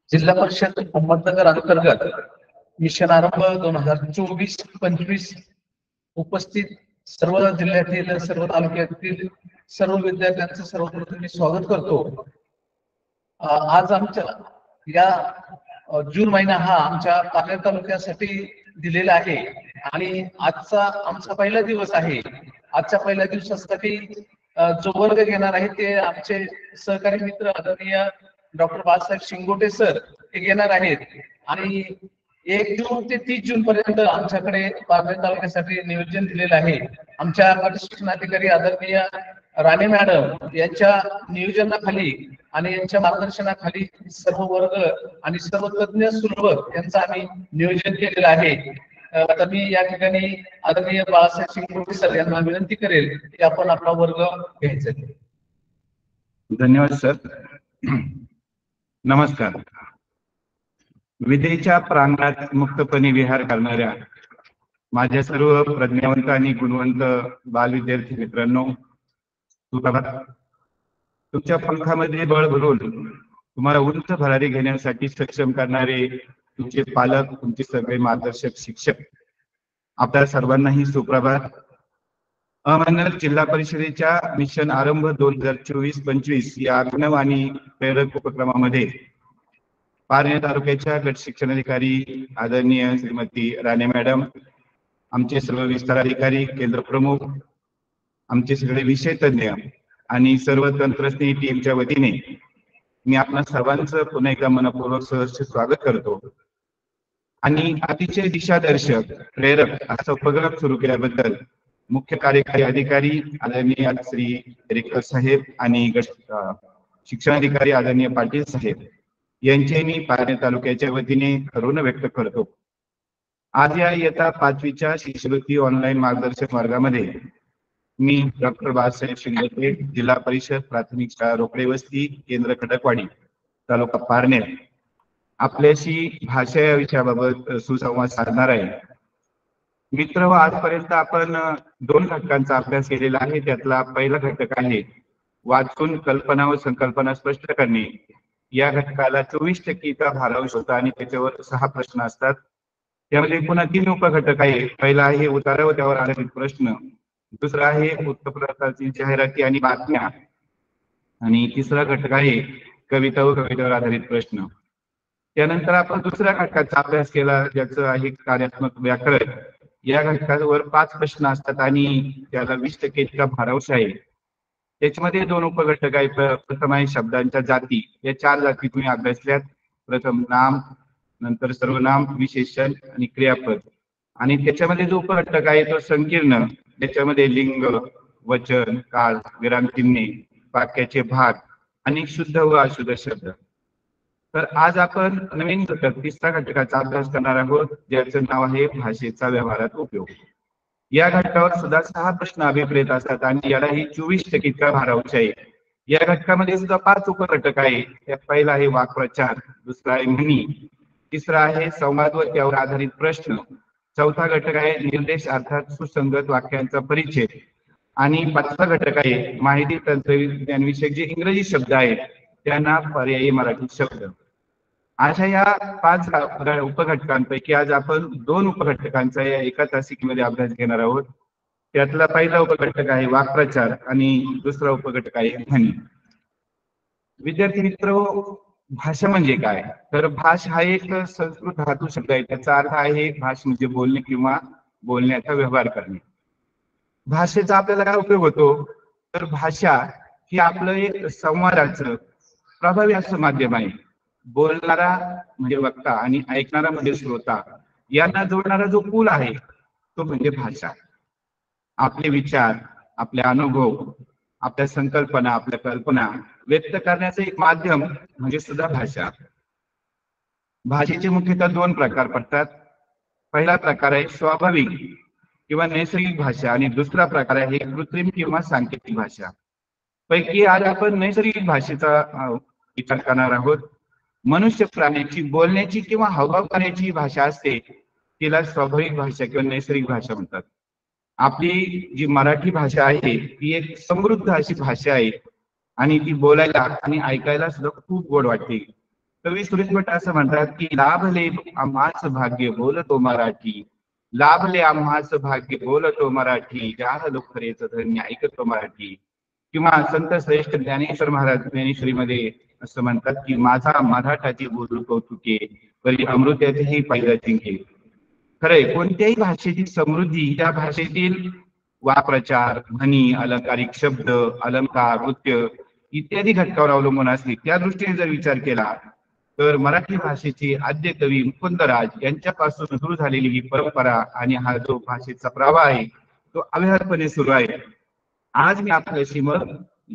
जिल्हा परिषद अहमदनगर अंतर्गत मिशन आरंभ 2024-25 उपस्थित सर्व जिल्ह्यातील सर्व तालुक्यातील सर्व विद्यार्थ्यांचं सर्वप्रथम मी स्वागत करतो। आज आमच्या या जून महिना हा आमच्या पारनेर तालुक्यासाठी दिलेला आहे आणि आजचा आमचा पहिला दिवस आहे। आजच्या पहिल्या दिवसासाठी जो वर्ग घेणार आहे ते आमचे सहकारी मित्र आदरणीय डॉक्टर बाळासाहेब शिंगोटे सर हे घेणार आहेत आणि 1 जून ते 30 जून पर्यंत आमच्याकडे पारनेर तालुक्यासाठी नियोजन दिलेलं आहे। आमच्या गट शिक्षणाधिकारी आदरणीय राणे मॅडम यांच्या नियोजनाखाली आणि यांच्या मार्गदर्शनाखाली सर्व वर्ग आणि सर्व तज्ञ सुलभक यांचं आम्ही नियोजन केलेलं आहे। तर मी या ठिकाणी आदरणीय बाळासाहेब शिंगोटे सर यांना विनंती करेल की आपण आपला वर्ग घ्यायचा। धन्यवाद सर। नमस्कार। विद्येच्या प्रांगणात मुक्तपणे विहार करणाऱ्या माझ्या सर्व प्रज्ञावंत आणि गुणवंत बालविद्यार्थी मित्रांनो, तुमच्या पंखामध्ये बळ भरून तुम्हाला उंच भरारी घेण्यासाठी सक्षम करणारे तुमचे पालक, तुमचे सगळे मार्गदर्शक, शिक्षक, आपल्या सर्वांनाही सुप्रभात। अहमदनगर जिल्हा परिषदेच्या मिशन आरंभ 2024-25 या अभिनव आणि प्रेरक उपक्रमामध्ये पारनेर तालुक्याच्या गट शिक्षणाधिकारी आदरणीय श्रीमती राणे मॅडम, आमचे सर्व विस्तार अधिकारी, केंद्र प्रमुख, आमचे सगळे विषय तज्ञ आणि सर्व तंत्रज्ञ टीमच्या वतीने मी आपल्या सर्वांचं पुन्हा एकदा मनपूर्वक सहर्ष स्वागत करतो आणि अतिशय दिशादर्शक प्रेरक असा उपक्रम सुरू केल्याबद्दल मुख्य कार्यकारी अधिकारी आदरणीय श्री रेखर साहेब आणि गट शिक्षणाधिकारी आदरणीय पाटील साहेब यांचे मी पारनेर तालुक्याच्या वतीने ऋण व्यक्त करतो। आज या इयत्ता 5वीच्या शिष्यवृत्ती ऑनलाईन मार्गदर्शक वर्गामध्ये मी डॉक्टर बाळासाहेब शिंगोटे, जिल्हा परिषद प्राथमिक शाळा रोकडे वस्ती, केंद्र खडकवाडी, तालुका पारनेर, आपल्याशी भाषा या विषयाबाबत सुसंवाद साधणार आहे। मित्र, आजपर्यंत आपण 2 घटकांचा अभ्यास केलेला आहे। त्यातला पहिला घटक आहे वाचून कल्पना व संकल्पना स्पष्ट करणे। या घटकाला 24% भारांश होता आणि त्याच्यावर 6 प्रश्न असतात। त्यामध्ये पुन्हा 3 उपघटक आहे। पहिला आहे उतारा व त्यावर आधारित प्रश्न, दुसरा आहे वृत्तपत्रातील जाहिराती आणि बातम्या, आणि तिसरा घटक आहे कविता व कवितेवर आधारित प्रश्न। त्यानंतर आपण दुसऱ्या घटकाचा अभ्यास केला ज्याचं आहे कार्यात्मक व्याकरण। या घटकावर 5 प्रश्न असतात आणि त्याला 20% भारांश आहे। त्याच्यामध्ये 2 उपघटक आहेत। प्रथम आहे शब्दांच्या जाती। या 4 जाती तुम्ही अभ्यासल्यात। प्रथम नाम, नंतर सर्वनाम, विशेषण आणि क्रियापद। आणि त्याच्यामध्ये जो उपघटक आहे तो संकीर्ण, त्याच्यामध्ये लिंग, वचन, काळ, विरामचिन्हे, वाक्याचे भाग आणि शुद्ध व अशुद्ध शब्द। तर आज आपण नवीन घटक, तिसऱ्या घटकाचा अभ्यास करणार आहोत ज्याचं नाव आहे भाषेचा व्यवहारात उपयोग। या घटकावर सुद्धा 6 प्रश्न अभिप्रेत असतात आणि यालाही 24% भारांश आहे। या घटकामध्ये सुद्धा 5 उपघटक आहे। त्यात पहिला आहे वाक्प्रचार, दुसरा आहे म्हणी, तिसरा आहे संवाद व त्यावर आधारित प्रश्न, चौथा घटक आहे निर्देश अर्थात सुसंगत वाक्यांचा परिचय, आणि 5वा घटक आहे माहिती तंत्रज्ञान विषयक जे इंग्रजी शब्द आहेत त्यांना पर्यायी मराठी शब्द। अशा या 5 उपघटकांपैकी आज आपण 2 उपघटकांचा या एका तासिकेमध्ये अभ्यास घेणार आहोत। त्यातला पहिला उपघटक आहे वाक्प्रचार आणि दुसरा उपघटक आहे म्हणी। विद्यार्थी मित्र, भाषा म्हणजे काय? तर भाष हा एक संस्कृत धातू शब्द आहे। त्याचा अर्थ आहे भाष म्हणजे बोलणे किंवा बोलण्याचा व्यवहार करणे। भाषेचा आपल्याला काय उपयोग होतो? तर भाषा ही आपलं एक संवादाचं प्रभावी असं माध्यम आहे। बोलणारा म्हणजे वक्ता आणि ऐकणारा म्हणजे श्रोता यांना जोडणारा जो पूल आहे तो म्हणजे भाषा। आपले विचार, आपले अनुभव, आपल्या संकल्पना, आपल्या कल्पना व्यक्त करण्याचं एक माध्यम म्हणजे सुद्धा भाषा। भाषेचे मुख्यतः 2 प्रकार पडतात। पहिला प्रकार आहे स्वाभाविक किंवा नैसर्गिक भाषा आणि दुसरा प्रकार आहे कृत्रिम किंवा सांकेतिक भाषा। पैकी आज आपण नैसर्गिक भाषेचा विचार करणार आहोत। मनुष्य प्राण्याची बोलण्याची किंवा हावभाव करण्याची भाषा असते तिला स्वाभाविक भाषा किंवा नैसर्गिक भाषा म्हणतात. आपली जी मराठी भाषा आहे ती एक समृद्ध अशी भाषा आहे आणि ती बोलायला आणि ऐकायला सुद्धा खूप गोड वाटते. कवी सुरेश भट असं म्हणतात की लाभले आम्हाच भाग्य बोलतो मराठी, लाभले आम्हाच भाग्य बोलतो मराठी, जाहलो खरेच धन्य ऐकतो मराठी. किंवा संत श्रेष्ठ ज्ञानेश्वर महाराज ज्ञानेश्वरीमध्ये असं म्हणतात की माझा मराठाची बोलू कौतुके, परी अमृत्याचेही पाहिजे जिंके. खरंय, कोणत्याही भाषेची समृद्धी त्या भाषेतील वाक्प्रचार, म्हणी, अलंकारिक शब्द, अलंकार, नृत्य इत्यादी घटकावर अवलंबून असते. त्या दृष्टीने जर विचार केला तर मराठी भाषेचे आद्य कवी मुकुंदराज यांच्यापासून सुरू झालेली ही परंपरा आणि हा जो भाषेचा प्रवाह आहे तो अव्याहतपणे सुरू आहे. आज मी आपल्याशी मग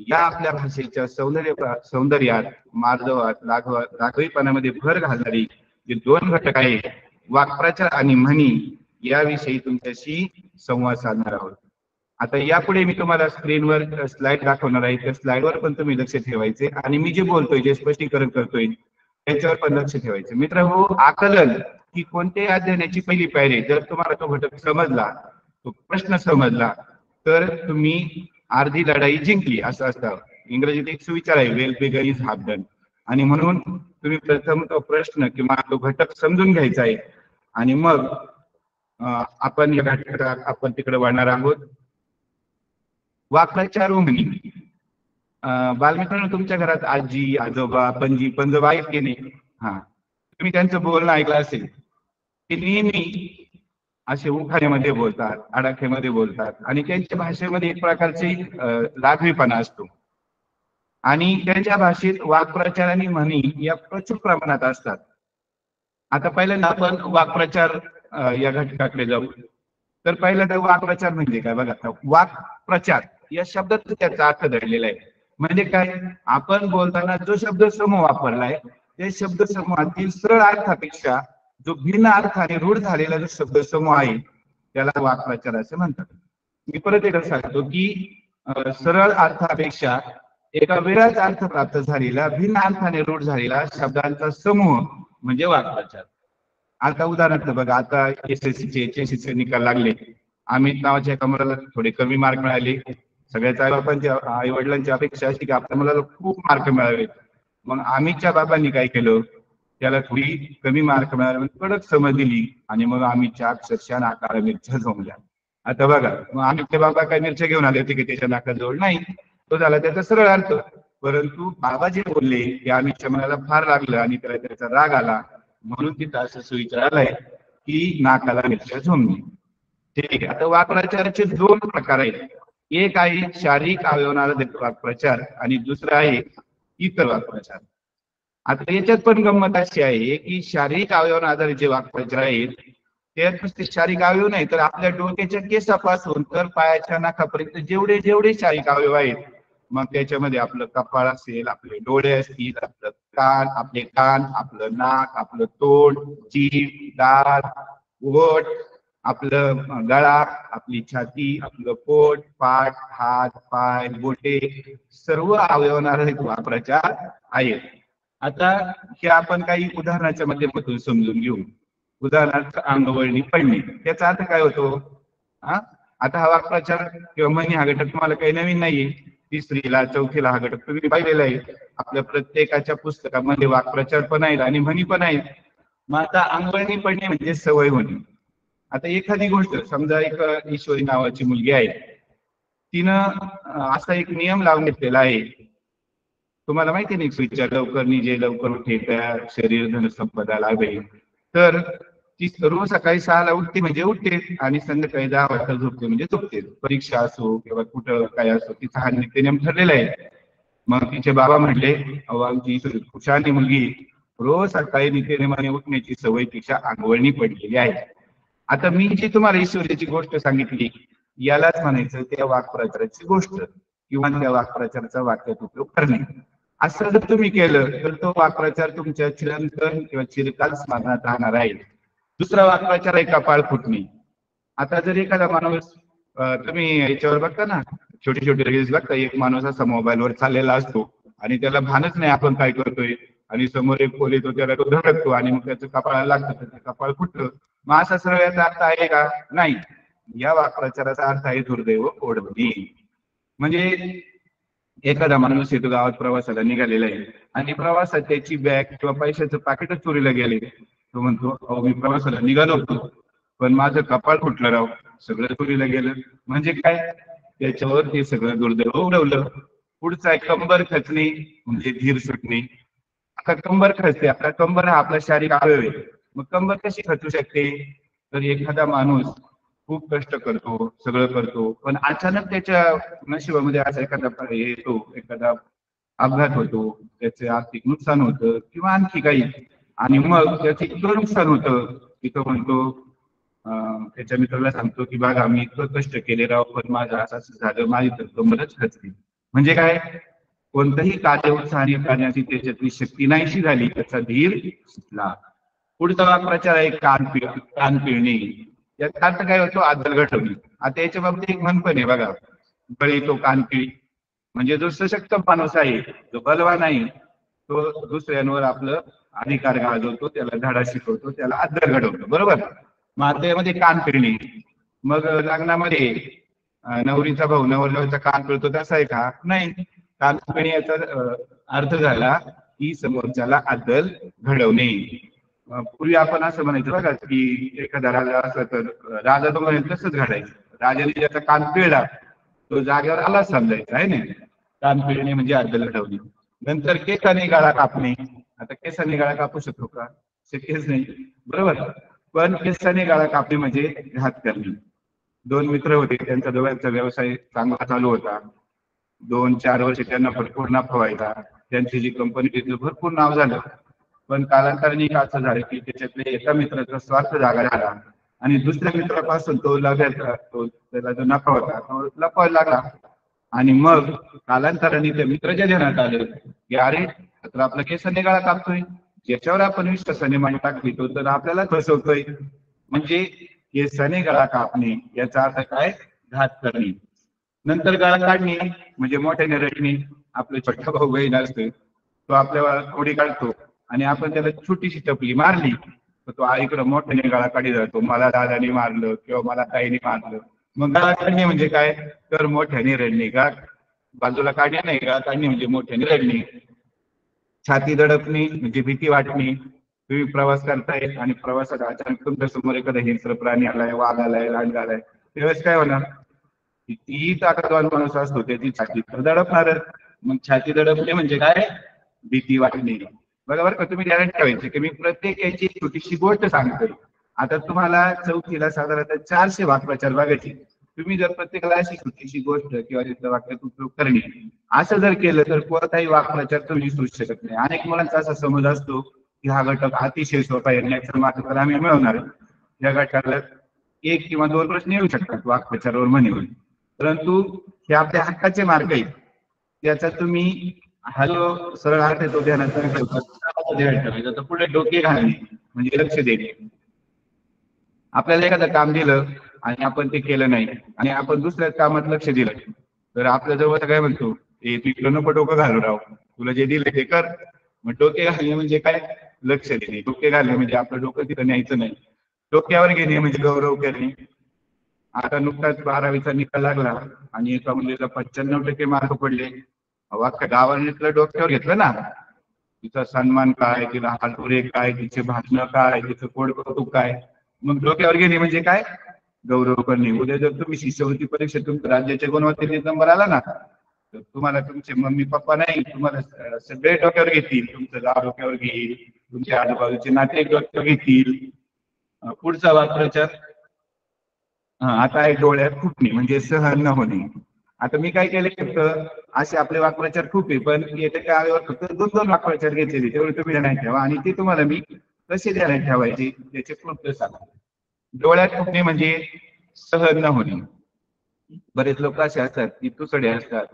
या आपल्या भाषेच्या सौंदर्यात, मार्दवात, रागवीपणामध्ये भर घालणारी जे दोन घटक आहेत, वाक्प्रचार आणि म्हणी, याविषयी तुमच्याशी संवाद साधणार आहोत. आता यापुढे मी तुम्हाला स्क्रीनवर स्लाइड दाखवणार आहे. त्या स्लाइडवर पण तुम्ही लक्ष ठेवायचे आणि मी जे बोलतोय, जे स्पष्टीकरण करतोय त्याच्यावर पण लक्ष ठेवायचं. मित्रांनो, आकलन ही कोणत्याही अध्ययनाची पहिली पायरी. जर तुम्हाला तो घटक समजला, तो प्रश्न समजला, तर तुम्ही अर्धी लढाई जिंकली असं असतं. इंग्रजीत एक सुविचार आहे, well begun is half done. आणि म्हणून तुम्ही प्रथम तो प्रश्न किंवा तो घटक समजून घ्यायचा आहे आणि मग आपण या घटकात आपण तिकडे वळणार आहोत. वाक्प्रचार व म्हणी. बालमित्रांनो, तुमच्या घरात आजी, आजोबा, पणजी, पंजोबा आहेत की नाही? हा, तुम्ही त्यांचं बोलणं ऐकलं असेल. ते नेहमी असे उखाण्यामध्ये बोलतात, आडाख्यामध्ये बोलतात आणि त्यांच्या भाषेमध्ये एक प्रकारचे लाघवीपणा असतो आणि त्यांच्या भाषेत वाक्प्रचार आणि म्हणी या प्रचुर प्रमाणात असतात. आता पहिल्यांदा आपण वाक्प्रचार या घटकाकडे जाऊ. तर पहिल्यांदा वाक्प्रचार म्हणजे काय बघा. वाक्प्रचार या शब्दात त्याचा अर्थ दडलेला आहे. म्हणजे काय, आपण बोलताना जो शब्द समूह वापरलाय त्या शब्द समूहातील सरळ अर्थापेक्षा जो भिन्न अर्थाने रूढ झालेला जो शब्द समूह आहे त्याला वाक्प्रचार असे म्हणतात. मी परत एकदा सांगतो की सरळ अर्थापेक्षा एका वेगळाच अर्थ प्राप्त झालेला, भिन्न अर्थाने रूढ झालेला शब्दांचा समूह म्हणजे वाक्प्रचार. आता उदाहरणार्थ बघा, आता एसएससीचे HSC निकाल लागले. अमित नावाच्या एका मुलाला थोडे कमी मार्क मिळाले. सगळ्याच आई वडिलांची अपेक्षा असते की आपल्या मुलाला खूप मार्क मिळावेत. मग अमितच्या बाबांनी काय केलं, त्याला थोडी कमी मार्क मिळाले, कडक समज दिली आणि मग अमितच्या अक्षरशः नाकाला मिरच्या जमल्या. आता बघा, मग अमितचे बाबा काय मिरच्या घेऊन आले होते की त्याच्या नाकाजवळ? नाही, तो झाला त्याचा सरळ अर्थ. परंतु बाबा जे बोलले ते अमितच्या मनाला फार लागलं आणि त्याला त्याचा राग आला, म्हणून तिथं असं सुविचार आलाय की नाकाला मिरच्या झोंबली. ठीक आहे. आता वाक्प्रचाराचे दोन प्रकार आहेत. एक आहे शारीरिक अवयवांआधारित वाक्प्रचार आणि दुसरा आहे इतर वाक्प्रचार. आता याच्यात पण गंमत अशी आहे की शारीरिक अवयवांआधारित जे वाक्प्रचार आहेत त्यात नुसते शारीरिक अवयव नाही, तर आपल्या डोक्याच्या केसापासून तर पायाच्या नाकापर्यंत जेवढे जेवढे शारीरिक अवयव आहेत, मग त्याच्यामध्ये आपलं कपाळ असेल, आपले डोळे असतील, आपले कान, आपलं नाक, आपलं तोंड, जीभ, दात, ओठ, आपलं गळा, आपली छाती, आपलं पोट, पाठ, हात, पाय, बोटे, सर्व अवयवांआधारित वाक्प्रचार आहेत. आता हे आपण काही उदाहरणाच्या माध्यमातून समजून घेऊ. उदाहरणार्थ अंगवळणी पडणे, त्याचा अर्थ काय होतो? आता हा वाक्प्रचार किंवा म्हणी हा घटक तुम्हाला काही नवीन नाहीये. तिसरीला चौथीला हा घटक तुम्ही पाहिलेला आहे. आपल्या प्रत्येकाच्या पुस्तकामध्ये वाक्प्रचार पण आहेत आणि म्हणी पण आहेत. मग आता अंगवळणी पडणे म्हणजे सवय होणे. आता एखादी गोष्ट, समजा एक ईश्वरी नावाची मुलगी आहे, तिनं असा एक नियम लावून घेतलेला आहे. तुम्हाला माहिती नाही, स्विचच्या लवकर निजे लवकर उठे त्या शरीर धन संपदा लाभे. तर ती रोज सकाळी 6ला उठते म्हणजे उठते आणि संध्याकाळी 10 वाजता झोपते म्हणजे झोपते. परीक्षा असो किंवा कुठं काय असो, तिचा हा नित्यनेम ठरलेला आहे. मग तिचे बाबा म्हटले, अहो आमची खुशाली मुलगी रोज सकाळी नित्यनेमाने उठण्याची सवय तिच्या अंगवळणी पडलेली आहे. आता मी जी तुम्हाला ईश्वरीची गोष्ट सांगितली यालाच म्हणायचं त्या वाक्प्रचाराची गोष्ट किंवा त्या वाक्प्रचाराचा वाक्यात उपयोग करणे. असं जर तुम्ही केलं तर तो वाक्प्रचार तुमच्या चिरंतन किंवा चिरकाल स्मरणात राहणार आहे. दुसरा वाक्प्रचार आहे कपाळ फुटणे. आता जर एखादा माणूस, तुम्ही याच्यावर बघता ना, छोटी छोटी रील्स बघता, एक माणूस असा मोबाईलवर चाललेला असतो आणि त्याला भानच नाही आपण काय करतोय, आणि समोर एक पोल येतो त्याला तो धडकतो आणि मग त्याचं कपाळाला लागतं, त्याचं कपाळ फुटतं. मग असा सरळ याचा अर्थ आहे का? नाही. या वाक्प्रचाराचा अर्थ आहे दुर्दैव ओढवणे. म्हणजे एखादा माणूस येतो गावात प्रवासाला निघालेला आहे आणि प्रवासात त्याची बॅग किंवा पैशाचं पाकिटच चोरीला गेले. तो म्हणतो, अहो मी प्रवासाला निघालो होतो पण माझं कपाळ फुटलं राव, सगळं चोरीला गेलं. म्हणजे काय? त्याच्यावर ते सगळं दुर्दैव उडवलं. पुढचा आहे कंबर खचणे, म्हणजे धीर सुटणे. आता कंबर खचते, आता कंबर हा आपला शारीरिक अवयव आहे. मग कंबर कशी खचू शकते? तर एखादा माणूस खूप कष्ट करतो, सगळं करतो, पण अचानक त्याच्या नशिबामध्ये असा एखादा येतो, एखादा अपघात होतो, त्याचे आर्थिक नुकसान होतं किंवा आणखी काही, आणि मग त्याचं इतकं नुकसान होतं की तो म्हणतो, त्याच्या मित्राला सांगतो की बघा मी इतकं कष्ट केले राव, पण माझं असं असं झालं, माझी तर कंबरच खचली. म्हणजे काय? कोणतंही कार्य उत्साहाने करण्याची त्याच्यातली शक्ती नाहीशी झाली, त्याचा धीर सुटला. पुढचा वाक्प्रचार आहे कान पिळणे. याचा अर्थ काय होतो? अद्दल घडवणे. आता याच्या बाबतीत एक म्हण पण आहे बघा, बळी तो कान पिळी. म्हणजे जो सशक्त माणूस आहे, जो बलवान आहे, तो दुसऱ्यांवर आपलं अधिकार गाजवतो, त्याला धडा शिकवतो, त्याला अद्दल घडवतो, बरोबर? मग आता यामध्ये कान पिळणे. मग लग्नामध्ये नवरीचा भाऊ नवरदेवाचा कान पिळतो तसा आहे का? नाही. कान पिळणे याचा अर्थ झाला की समोरच्याला अद्दल घडवणे. पूर्वी आपण असं म्हणायचं बघा की एखादा राजा असला तर राजा तो म्हणेल तसंच घडायचं. राजाने ज्याचा कान पिळला तो जागेवर आला समजायचा आहे ना. कान पिळणे म्हणजे अद्दल घडवणे. नंतर केसाने गळा कापणे. आता केसाने गळा कापू शकतो का? शक्यच नाही, बरोबर? पण केसाने गळा कापणे म्हणजे घात करणे. दोन मित्र होते, त्यांचा दोघांचा व्यवसाय चांगला चालू होता. 2-4 वर्ष त्यांना भरपूर नफा व्हायचा. त्यांची जी कंपनी तिथलं भरपूर नाव झालं. पण कालांतराने असं झालं की त्याच्यातल्या एका मित्राचा स्वार्थ जागा झाला आणि दुसऱ्या मित्रापासून तो त्याला जो नफा होता तो लपवायला लागला. आणि मग कालांतराने त्या मित्राच्या ध्यानात आलं की अरे, तर आपला केसाने गळा कापतोय, ज्याच्यावर आपण विश्वासाने मान टाकली तो तर आपल्याला फसवतोय. म्हणजे केसाने गळा कापणे याचा अर्थ काय? घात करणे. नंतर गळा काढणे म्हणजे मोठ्याने रडणे. आपला छोटा भाऊ बहीण असतो, तो आपल्याला थोडी काढतो आणि आपण त्याला छोटीशी टपली मारली तर तो आईकडे मोठ्याने गळा काढी जातो, मला दादाने मारलं किंवा मला ताईने मारलं. मग गळा काढणे म्हणजे काय? तर मोठ्याने रडणे. का बाजूला काढणे नाही, गळा काढणे म्हणजे मोठ्याने रडणे. छाती दडपणे म्हणजे भीती वाटणे. तुम्ही प्रवास करताय आणि प्रवासात अचानक तुमच्या समोर एखादा हिंस्र प्राणी आलाय, वाघ आलाय, लांड आलाय, त्यावेळेस काय होणार? कितीही ताकदवान माणूस असतो त्याची छाती तर दडपणारच. मग छाती दडपणे म्हणजे काय? भीती वाटणे. बरोबर का? तुम्ही ध्यानात ठेवायचे की मी प्रत्येक याची छोटीशी गोष्ट सांगतोय. आता तुम्हाला चौथीला साधारणतः 400 वाक्प्रचार बघायचे. तुम्ही जर प्रत्येकाला अशी छोटीशी गोष्ट किंवा त्याचा वाक्यात उपयोग करणे असं जर केलं तर कोणताही वाक्प्रचार तुम्ही विसरू शकत नाही. अनेक मुलांचा असा समज असतो की हा घटक अतिशय सोपा आहे, नॅचरल मार्क तर आम्ही मिळवणार. या घटकाला 1 किंवा 2 प्रश्न येऊ शकतात वाक्प्रचारावर म्हणून, परंतु हे आपल्या हक्काचे मार्ग आहेत. त्याचा तुम्ही हा जो सरळ अर्थ आहे तो ध्यानात ठेवायचा. तर पुढे डोके घालणे म्हणजे लक्ष देणे. आपल्याला एखादं काम दिलं आणि आपण ते केलं नाही आणि आपण दुसऱ्या कामात लक्ष दिलं तर आपल्या जवळ काय म्हणतो, ए तू इकडं नको डोकं घालू राव, तुला जे दिलं ते कर. मग डोके घालणे म्हणजे काय? लक्ष देणे. डोके घालणे म्हणजे आपलं डोकं तिथं न्यायचं नाही. डोक्यावर घेणे म्हणजे गौरव करणे. आता नुकताच 12वीचा निकाल लागला आणि एका मुलीला 95% मार्क पडले. अख्ख्या गावाने तिला डोक्यावर घेतलं ना. तिचा सन्मान काय, तिला हातुरे काय, तिचे भाषण काय, तिचं कोड कौतुक काय. मग डोक्यावर घेणे म्हणजे काय? गौरव करणे. उद्या जर तुम्ही शिष्यवृत्ती परीक्षेत तुमच्या राज्याच्या गुणवत्तेचे नंबर आला ना तर तुम्हाला तुमचे मम्मी पप्पा नाही, तुम्हाला सगळे डोक्यावर घेतील. तुमचं गाव डोक्यावर घेईल, तुमच्या आजूबाजूचे नातेवाईक डोक्यावर घेतील. पुढचा वाक्प्रचार आता आहे डोळ्यात फुटणे म्हणजे सहन न होणे. आता मी काय केले, फक्त असे आपले वाक्प्रचार खूप आहे पण येत्या काळावर फक्त 2-2 वाक्प्रचार घेतलेले, तेवढे तुम्ही ध्यानात ठेवा आणि ते तुम्हाला मी कसे ध्यानात ठेवायचे त्याचे क्लुप्त सांगा. डोळ्यात फुटणे म्हणजे सहन न होणे. बरेच लोक असे असतात की तुसडे असतात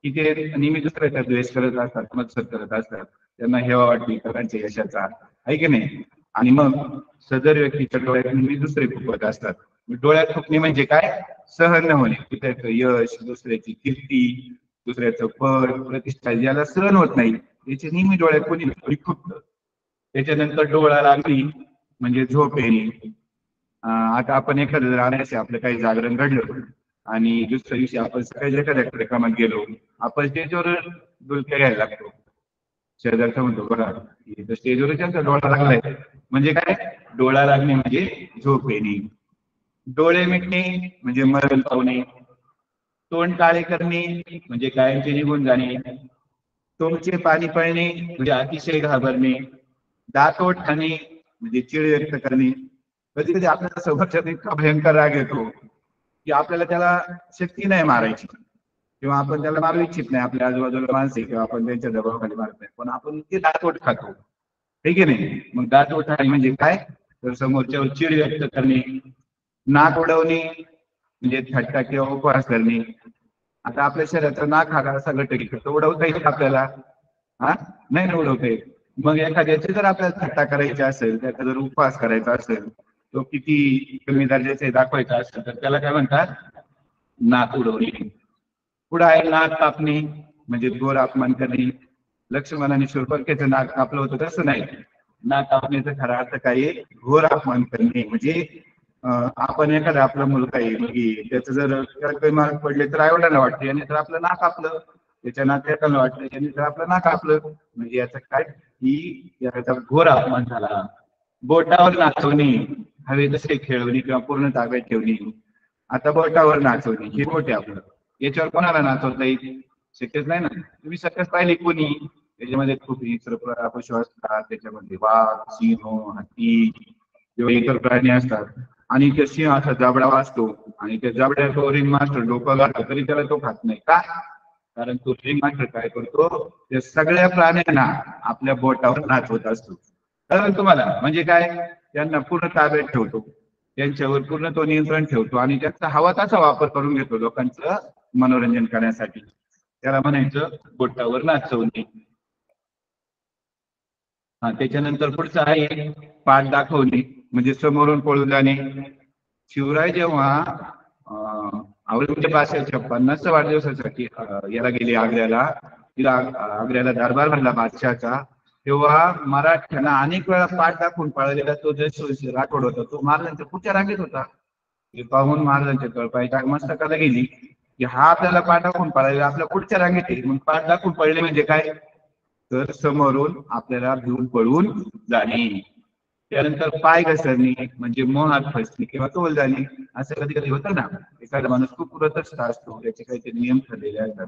की ते नेहमी दुसऱ्याचा द्वेष करत असतात, मत्सर करत असतात. त्यांना हेवा वाटते इतरांच्या यशाचा, आहे की नाही? आणि मग सदर व्यक्तीच्या डोळ्यात नेहमी दुसरे फुटत असतात. डोळ्यात फुटणे म्हणजे काय? सहन न होणे. दुसऱ्याचं यश, दुसऱ्याची कीर्ती, दुसऱ्याचं पद प्रतिष्ठा ज्याला सहन होत नाही याचे नेहमी डोळ्यात कोणी खुपत. त्याच्यानंतर डोळा लागली म्हणजे झोप येणे. आता आपण एखादं राहण्याचे आपलं काही जागरण घडलं आणि दुसऱ्या दिवशी आपण सकाळी एखाद्या कार्यक्रमात गेलो, आपण स्टेजवर डुलक्या घ्यायला लागतो. शेजारचा म्हणतो बघा स्टेजवर त्यांचा डोळा लागलाय, म्हणजे काय डोळा लागणे म्हणजे झोप येणे. डोळे मिटणे म्हणजे मरण पावणे. तोंड काळे करणे म्हणजे कायमचे निघून जाणे. तोंडचे पाणी पळणे म्हणजे अतिशय घाबरणे. दात ओठ खाणे म्हणजे चिड व्यक्त करणे. कधी कधी आपल्याला समोरच्यात इतका भयंकर राग येतो की आपल्याला त्याला शक्ती नाही मारायची, किंवा आपण त्याला मारू इच्छित नाही. आपल्या आजूबाजूला माणसे किंवा आपण त्यांच्या दबावाखाली मारत नाही, पण आपण ते दातोट खातो, ठीक आहे नाही. मग दातोट खाणे म्हणजे काय, तर समोरच्यावर चिड व्यक्त करणे. नाक उडवणे म्हणजे थट्टा किंवा उपहास करणे. आता आपल्या शरीराचा नाक हा असा घटक तो उडवता येईल आपल्याला, नाही ना उडवता येईल. मग एखाद्याची जर आपल्याला थट्टा करायची असेल, त्याचा जर उपहास करायचा असेल, तो किती कमी दर्जाचे दाखवायचा असेल, तर त्याला काय म्हणतात, नाक उडवणे. पुढे आहे नाक कापणे म्हणजे घोर अपमान करणे. लक्ष्मणाने शूर्पणखेचं नाक कापलं होतं तसं नाही. नाक कापण्याचा खरा अर्थ काय आहे, घोर अपमान करणे. म्हणजे आपण एखादा आपला मुलगा आहे मुलगी, त्याचं जर काही मार्क पडले तर आईवडिलांना वाटते आणि तर आपलं नाक कापलं, त्याच्या नातेवाईकांना वाटलं यांनी तर आपलं नाक कापलं, म्हणजे याचं काय की याचा घोर अपमान झाला. बोटावर नाचवणे हवे तसे खेळवणे किंवा पूर्ण ताब्यात ठेवणे. आता बोटावर नाचवणे हे बोट आहे आपलं, याच्यावर कोणाला नाचवता येईल, शक्यच नाही ना. तुम्ही सकस पाहिले कोणी, त्याच्यामध्ये खूप पशु असतात, त्याच्यामध्ये वाघ, सिंह, हत्ती किंवा इतर प्राणी असतात, आणि त्या सिंह असा जबडा असतो आणि त्या जबड्यावर रिंग मास्टर डोकं घालतो तरी त्याला तो खात नाही. का, कारण तो रिंग मास्टर काय करतो, त्या सगळ्या प्राण्यांना आपल्या बोटावर नाचवत असतो. कळलं तुम्हाला, म्हणजे काय, त्यांना पूर्ण ताब्यात ठेवतो, त्यांच्यावर पूर्ण तो नियंत्रण ठेवतो आणि त्याचा हवा तसा वापर करून घेतो लोकांचं मनोरंजन करण्यासाठी. त्याला म्हणायचं बोटावर नाचवणे. त्याच्यानंतर पुढचं आहे पाठ दाखवणे म्हणजे समोरून पळून जाणे. शिवराय जेव्हा औरंगजेबाच्या 50 वाढदिवसासाठी याला गेले आग्र्याला, तिला आग्र्याला दरबार भरला बादशाहचा, तेव्हा मराठ्यांना अनेक वेळा पाठ दाखवून पळालेला तो जयश्री राठोड होता, तो महाराजांच्या पुढच्या रांगेत होता. ते पाहून महाराजांच्या तळपायाच्या मस्तकाला गेली की हा आपल्याला पाठ दाखवून पळालेला आपल्या पुढच्या रांगेत येईल. मग पाठ दाखवून पळले म्हणजे काय, तर समोरून आपल्याला भिवून पळून जाणे. त्यानंतर पाय घसरणे म्हणजे मोहात फसणे किंवा तोल जाणे. असं कधी कधी होतं ना, एखादा माणूस खूप व्रतस्थ असतो, त्याचे काहीतरी नियम ठरलेले असतात,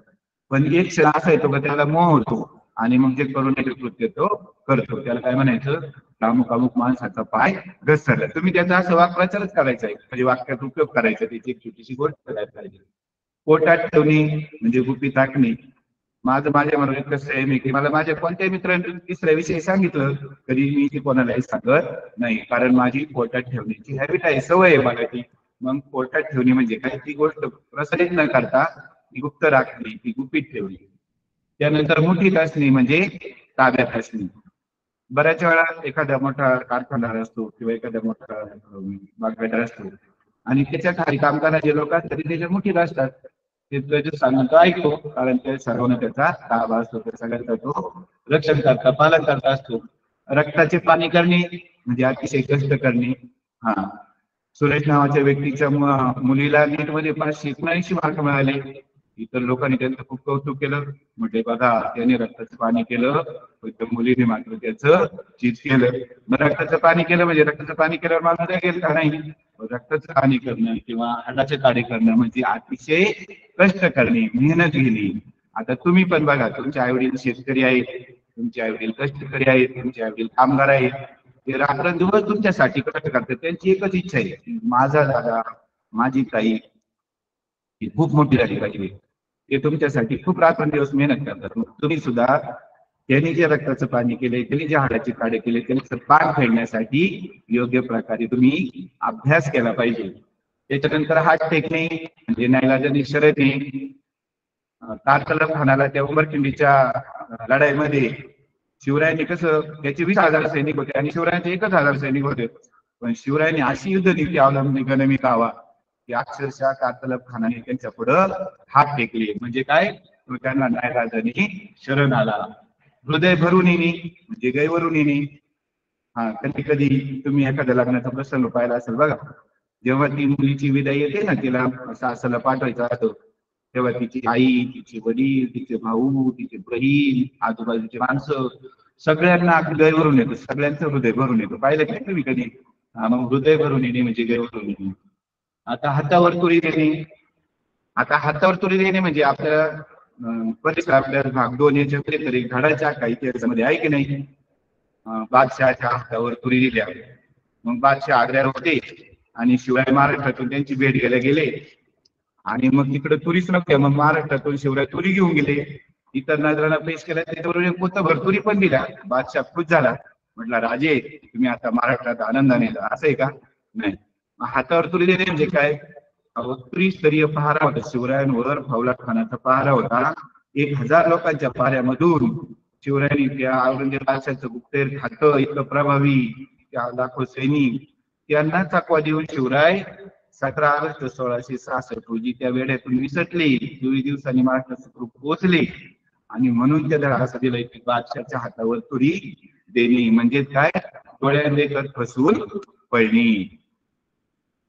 पण एक क्षण असा येतो का त्याला मोह होतो आणि मग जे करून कृत्य तो करतो, त्याला काय म्हणायचं, कामुक कामुक माणसाचा पाय घसरला. तुम्ही त्याचा असं वाक्प्रचारच करायचा आहे, म्हणजे वाक्यात उपयोग करायचा, त्याची एक छोटीशी गोष्ट करायला पाहिजे. पोटात ठेवणे म्हणजे गुपी टाकणे. माझं माझ्या मनात कसं आहे मी की मला माझ्या कोणत्याही मित्रांनी तिसऱ्या विषयी सांगितलं तरी मी ती कोणालाही सांगत नाही, कारण माझी पोटात ठेवण्याची हॅबिट आहे, सवय आहे मला ती. मग पोटात ठेवणे म्हणजे काय, ती गोष्ट प्रसारित न करता ती गुप्त राखणे, ती गुपित ठेवली. त्यानंतर मुठीत असणे म्हणजे ताब्यात असणे. बऱ्याच वेळा एखादा मोठा कारखानदार असतो किंवा एखादा मोठा बागायतदार असतो आणि त्याच्या खाली काम करणारे लोक असतात त्याच्या मुठीत असतात, ते त्याचं सांगतो ऐकतो, कारण ते सर्वांना त्याचा ताबा असतो, त्या सगळ्यांचा तो रक्षण करता पालन करता असतो. रक्ताचे पाणी करणे म्हणजे अतिशय कष्ट करणे. सुरेश नावाच्या व्यक्तीच्या मुलीला नीट मध्ये 579 मार्क मिळाले. इतर लोकांनी त्यांचं खूप कौतुक केलं, म्हणजे बघा त्याने रक्ताचं पाणी केलं, पण मुलीने मात्र त्याचं चीज केलं. मग रक्ताचं पाणी केलं म्हणजे रक्ताचं पाणी केल्यावर माणूस गेल का नाही, रक्ताचं पाणी करणं किंवा हाडाचे काढे करणं म्हणजे अतिशय कष्ट करणे, मेहनत घेणे. आता तुम्ही पण बघा, तुमचे आई वडील शेतकरी आहेत, तुमचे आई वडील कष्टकरी आहेत, तुमचे आई वडील कामगार आहेत, ते रात्रंदिवस तुमच्यासाठी कष्ट करतात. त्यांची एकच इच्छा आहे, माझा दादा माझी ताई ही खूप मोठी झाली पाहिजे, ते तुमच्यासाठी खूप रात्रंदिवस मेहनत करतात. मग तुम्ही सुद्धा त्यांनी जे रक्ताचं पाणी केले, त्यांनी जे हाडाचे काढे केले, त्यांचं पाठ फेडण्यासाठी योग्य प्रकारे तुम्ही अभ्यास केला पाहिजे. त्याच्यानंतर हात टेकणे म्हणजे नाईलाजाने शर्यती. तारतलब खानाला त्या उमरखिंडीच्या लढाईमध्ये शिवरायांनी कसं, त्याचे 20,000 सैनिक होते आणि शिवरायांचे 1,000 सैनिक होते, पण शिवरायांनी अशी युद्धनीती अवलंबली गणमी कावा की अक्षरशः तारतलब खानाने त्यांच्या पुढं हात टेकले. म्हणजे काय, तो त्यांना नाईलाजाने शरण आला. हृदय भरून येणे म्हणजे गैवरून येणे. हा, कधी कधी तुम्ही एखाद्या लग्नाचा प्रसंग पाहिला असेल बघा, जेव्हा ती मुलीची विदाई येते ना, तिला सासरला पाठवायचं असतो, तेव्हा तिची आई, तिचे वडील, तिचे भाऊ, तिची बहीण, आजूबाजूची माणसं सगळ्यांना हृदय भरून येतं, सगळ्यांचं हृदय भरून येतं. पाहिलं काय तुम्ही कधी? मग हृदय भरून येणे म्हणजे गैर भरून येणे. आता हातावर तुरी देणे. आता हातावर तुरी देणे म्हणजे आपल्या परिसर, आपल्या भाग 2 याच्या तरी घडाच्या काही त्याच्यामध्ये आहे की नाही? बादशहाच्या हातावर तुरी दिल्या. मग बादशाह आग्र्यावर होते आणि शिवाय महाराष्ट्रातून त्यांची भेट घ्यायला गेले आणि मग तिकडे तुरीच नव्हत्या. मग महाराष्ट्रातून शिवराय तुरी घेऊन गेले, इतर नजरांना पेश केला, त्याच्याबरोबर एक पोतभर तुरी पण दिला. बादशाह खुश झाला, म्हटला राजे तुम्ही आता महाराष्ट्रात आनंदाने जा. असं आहे का? नाही. हातावर तुरी देणे म्हणजे काय? त्रिस्तरीय पहारा होता शिवरायांवर, फौलाद खानाचा पहारा होता. 1000 लोकांच्या पहाऱ्यामधून शिवरायांनी त्या औरंगजेब बादशाहचं गुप्तहेर खातं इतकं प्रभावी, त्या लाखो सैनिक त्यांना चकवा देऊन शिवराय 17 ऑगस्ट 1666 रोजी त्या वेड्यातून विसटले. 24 दिवसांनी महाराष्ट्रात पोहोचले आणि म्हणून त्या धडा असा दिलाय की बादशाहच्या हातावर तुरी देणे म्हणजे काय? डोळ्यात लेखत फसवून पळणे.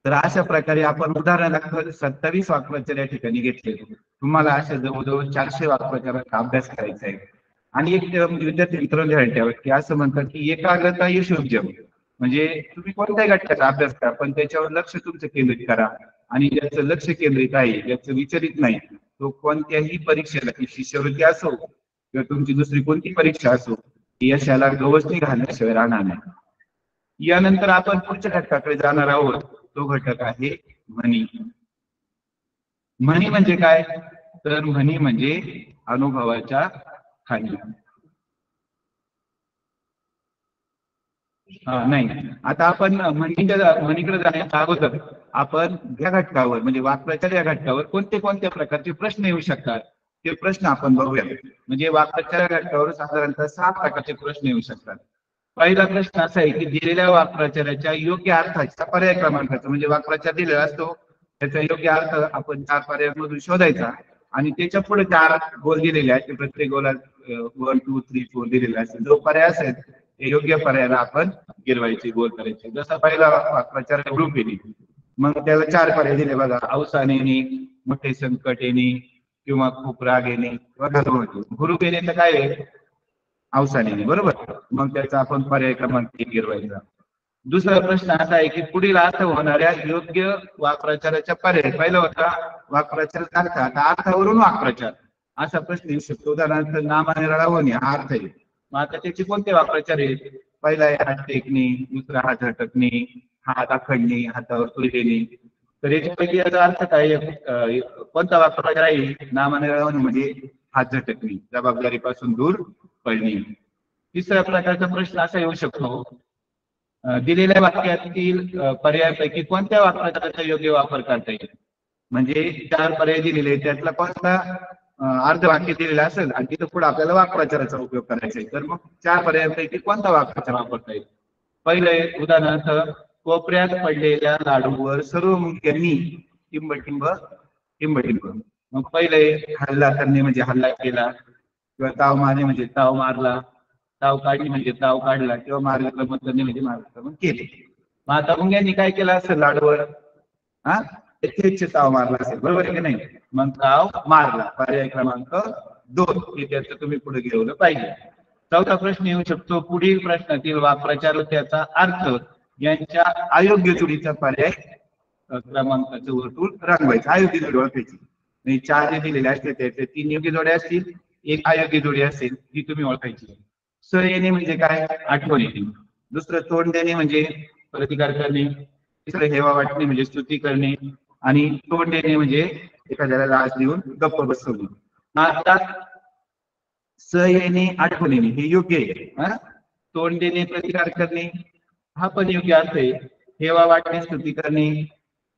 तर अशा प्रकारे आपण उदाहरणार्थ 27 वाक्प्रचार या ठिकाणी घेतले. तुम्हाला अशा जवळजवळ 400 वाक्प्रचारांचा अभ्यास करायचा आहे. आणि एक विद्यार्थी मित्रांनो ध्यान ठेवा की असं म्हणतात की एकाग्रता यशोज्यम, म्हणजे तुम्ही कोणत्याही घटकाचा अभ्यास करा पण त्याच्यावर लक्ष तुमचं केंद्रित करा. आणि ज्याचं लक्ष केंद्रित आहे, ज्याचं विचलित नाही, तो कोणत्याही परीक्षेला, ती शिष्यवृत्ती असो किंवा तुमची दुसरी कोणती परीक्षा असो, यशाला गवसणी घालण्याशिवाय राहणार नाही. यानंतर आपण पुढच्या घटकाकडे जाणार आहोत. तो घटक आहे म्हणी. म्हणी म्हणजे काय? तर म्हणी म्हणजे अनुभवाच्या खाली. नाही, आता आपण म्हणीकडे जाण्याच्या अगोदर आपण या घटकावर म्हणजे वाक्प्रचार या घटकावर कोणत्या प्रकारचे प्रश्न येऊ शकतात ते प्रश्न आपण बघूया. म्हणजे वाक्प्रचार या घटकावर साधारणतः 6 प्रकारचे प्रश्न येऊ शकतात. पहिला प्रश्न असा आहे की दिलेल्या वाक्प्रचाराच्या योग्य अर्थाचा पर्याय क्रमांकाचा, म्हणजे वाक्प्रचार दिलेला असतो त्याचा योग्य अर्थ आपण 4 पर्यायांमधून शोधायचा आणि त्याच्या पुढे 4 गोल दिलेले आहेत. प्रत्येक गोलात 1 2 3 4 दिलेला असेल. जो पर्याय असेल ते योग्य पर्यायाला आपण गिरवायचे, गोल करायचे. जसा पहिला वाक्प्रचार ग्रुप येणे, मग त्याला 4 पर्याय दिले बघा. अवसान येणे, मोठे संकट येणे किंवा खूप राग येणे किंवा घालवून होतो. ग्रुप येणे तर काय आहे? अवसान येणे, बरोबर. मग त्याचा आपण पर्याय क्रमांक 1 गिरवायचा. दुसरा प्रश्न असा आहे की पुढील अर्थ होणाऱ्या योग्य वाक्प्रचाराच्या पर्याय. पहिला होता वाक्प्रचाराचा अर्थ, आता अर्थावरून वाक्प्रचार असा प्रश्न येऊ शकतो. उदाहरणार्थ नामाने रळावणे हा अर्थ आहे. मग आता त्याचे कोणते वाक्प्रचार आहेत? पहिला आहे हात टेकणे, दुसरा हात झटकणे, हात आखडणे, हातावर तुरी देणे. तर याच्यापैकी याचा अर्थ काय? कोणता वाक्प्रचार आहे? नामाने रळावणे म्हणजे हात झटकणे, जबाबदारीपासून दूर पडणे. तिसऱ्या प्रकारचा प्रश्न असा येऊ शकतो, दिलेल्या वाक्यातील पर्यायापैकी कोणत्या वाक्प्रचाराचा योग्य वापर करता येईल? म्हणजे 4 पर्याय दिलेले त्यातला कोणता अर्धवाक्य दिलेलं असेल आणि तिथं पुढे आपल्याला वाक्प्रचाराचा उपयोग करायचा आहे, तर मग 4 पर्यायांपैकी कोणता वाक्प्रचार वापरता येईल? पहिलं उदाहरणार्थ, कोपऱ्यात पडलेल्या लाडूवर सर्व मुख्यांनी टिंबटिंब टिंबटिंब. मग पहिले हल्ला करणे म्हणजे हल्ला केला, किंवा ताव मारणे म्हणजे ताव मारला, ताव काढली म्हणजे ताव काढला, किंवा मार्गक्रमण करणे म्हणजे मार्गक्रमण केले. मग आता मुंग्यांनी काय केलं असेल लाडूवर? तेच ताव मारला असेल, बरोबर आहे की नाही? मग ताव मारला, पर्याय क्रमांक 2 हे त्याचं तुम्ही पुढे घेवलं पाहिजे. चौथा प्रश्न येऊ शकतो, पुढील प्रश्नातील वाक्प्रचार व त्याचा अर्थ यांच्या अयोग्य जोडीचा पर्याय क्रमांकाचं वर्तुळ रंगवायचं. अयोग्य जोडी ओळखायची. म्हणजे 4 जे दिलेले असते त्याचे 3 योग्य जोड्या असतील, 1 अयोग्य जोडी असेल, ही तुम्ही ओळखायची. स येणे म्हणजे काय? आठवण येणे. दुसरं तोंड देणे म्हणजे प्रतिकार करणे. तिसरं हेवा वाटणे म्हणजे स्तुती करणे. आणि तोंड देणे म्हणजे एखाद्याला लाच देऊन गप्प बसवणे. आता स येणे, आठवण येणे हे योग्य आहे. तोंड देणे, प्रतिकार करणे हा पण योग्य अर्थ आहे. हेवा वाटणे, स्तुती करणे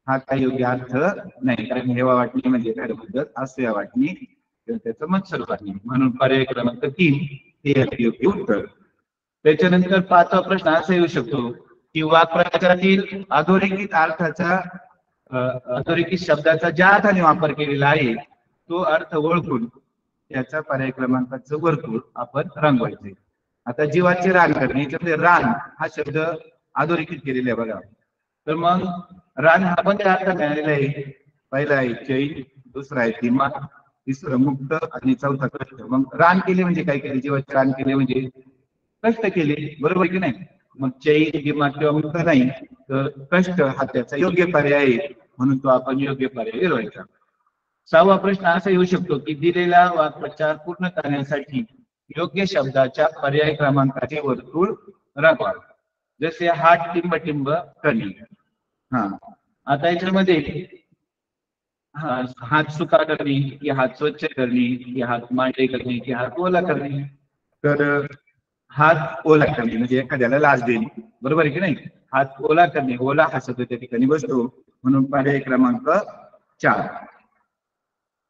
हा काही योग्य अर्थ नाही, कारण हेवा वाटणे म्हणजे काय बद्दल असूया वाटणे किंवा त्याचं मत्सर वाटणे. म्हणून पर्याय क्रमांक 3 हे योग्य उत्तर. त्याच्यानंतर 5वा प्रश्न असा येऊ शकतो की वाक्प्रचारातील अधोरेखित अर्थाचा अधोरेखित शब्दाचा ज्या अर्थाने वापर केलेला आहे तो अर्थ ओळखून त्याचा पर्याय क्रमांकाचं वर्तुळ आपण रंगवायचे. आता जीवाचे रान करणे, याच्यामध्ये रान हा शब्द अधोरेखित केलेला आहे बघा. तर मग रान हा पण अर्थ मिळालेला आहे. पहिला आहे चैन, दुसरा आहे धीमा, तिसरं मुक्त आणि चौथा कष्ट. मग रान केले म्हणजे काय केले? जीवाचे रान केले म्हणजे कष्ट केले, बरोबर की नाही? मग चैन, धीमा किंवा मुक्त नाही, तर कष्ट हा त्याचा योग्य पर्याय आहे, म्हणून तो आपण योग्य पर्याय निवडायचा. 6वा प्रश्न असा येऊ शकतो की दिलेला वाक्प्रचार पूर्ण करण्यासाठी योग्य शब्दाच्या पर्याय क्रमांकाचे वर्तुळ रंगवा. जसे हात टिंब टिंब करणे. हा, आता याच्यामध्ये हात सुका करणे, की हात स्वच्छ करणे, की हात मांडे करणे, की हात ओला करणे. तर हात ओला करणे म्हणजे एखाद्याला लाच देणे, बरोबर आहे की नाही? हात ओला करणे, ओला हा शब्द त्या ठिकाणी बसतो, म्हणून पर्याय क्रमांक 4.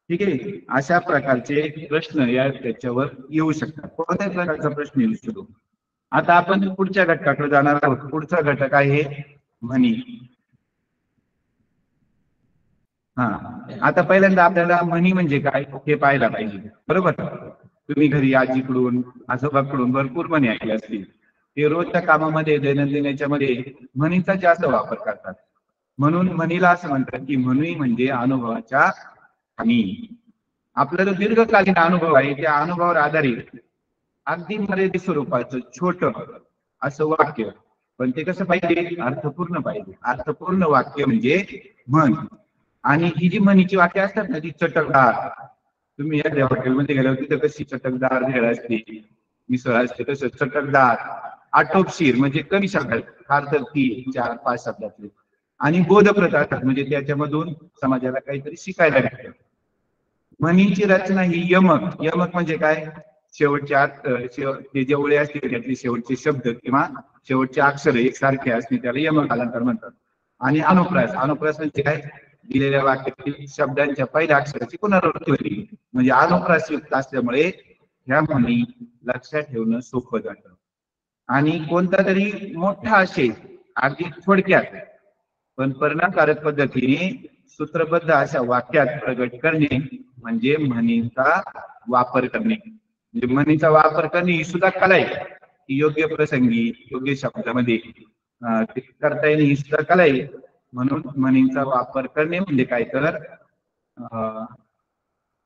ठीक आहे. अशा प्रकारचे प्रश्न या त्याच्यावर येऊ शकतात. कोणत्याही प्रकारचा प्रश्न येऊ शकतो. आता आपण पुढच्या घटकाकडे जाणार आहोत. पुढचा घटक आहे म्हणी. हा, आता पहिल्यांदा आपल्याला म्हणी म्हणजे काय हे पाहायला पाहिजे, बरोबर? तुम्ही घरी आजीकडून आजोबाकडून भरपूर म्हणी ऐकल्या असतील. ते रोजच्या कामामध्ये दैनंदिन याच्यामध्ये म्हणीचा जास्त वापर करतात. म्हणून म्हणीला असं म्हणतात की म्हणी म्हणजे अनुभवाच्या म्हणी. आपला जो दीर्घकालीन अनुभव आहे त्या अनुभवावर आधारित अगदी मर्यादित स्वरूपाचं छोट असं वाक्य, पण ते कसं पाहिजे? अर्थपूर्ण पाहिजे. अर्थपूर्ण वाक्य म्हणजे म्हण. आणि ही जी म्हणीची वाक्य असतात ना, ती चटकदार. तुम्ही या हॉटेलमध्ये गेल्यावर तिथे कशी चटकदार भेळ असते, मिसळ असते, तसं चटकदार, आटोपशीर म्हणजे कमी शब्दात, फार तर 3-4-5 शब्दातले, आणि बोधप्रद असतात म्हणजे त्याच्यामधून समाजाला काहीतरी शिकायला भेटतं. म्हणीची रचना ही यमक. यमक म्हणजे काय? शेवटच्या ते जे ओळी असतील त्यातले शेवटचे शब्द किंवा शेवटचे अक्षर एकसारखे असणे त्याला यमक अलंकार म्हणतात. आणि अनुप्रास. अनुप्रास म्हणजे काय? दिलेल्या वाक्यातील शब्दांच्या पहिल्या अक्षराची पुनरावृत्ती होती, म्हणजे अनुप्रासयुक्त असल्यामुळे ह्या म्हणी लक्षात ठेवणं सोपं जातं. आणि कोणता तरी मोठा आशय अगदी थोडक्यात पण परिणामकारक पद्धतीने सूत्रबद्ध अशा वाक्यात प्रगट करणे म्हणजे म्हणीचा वापर करणे. म्हणजे म्हणीचा वापर करणे ही सुद्धा कला आहे. की योग्य प्रसंगी योग्य शब्दामध्ये ते करता येणे ही सुद्धा कला आहे. म्हणून म्हणीचा वापर करणे म्हणजे काय? तर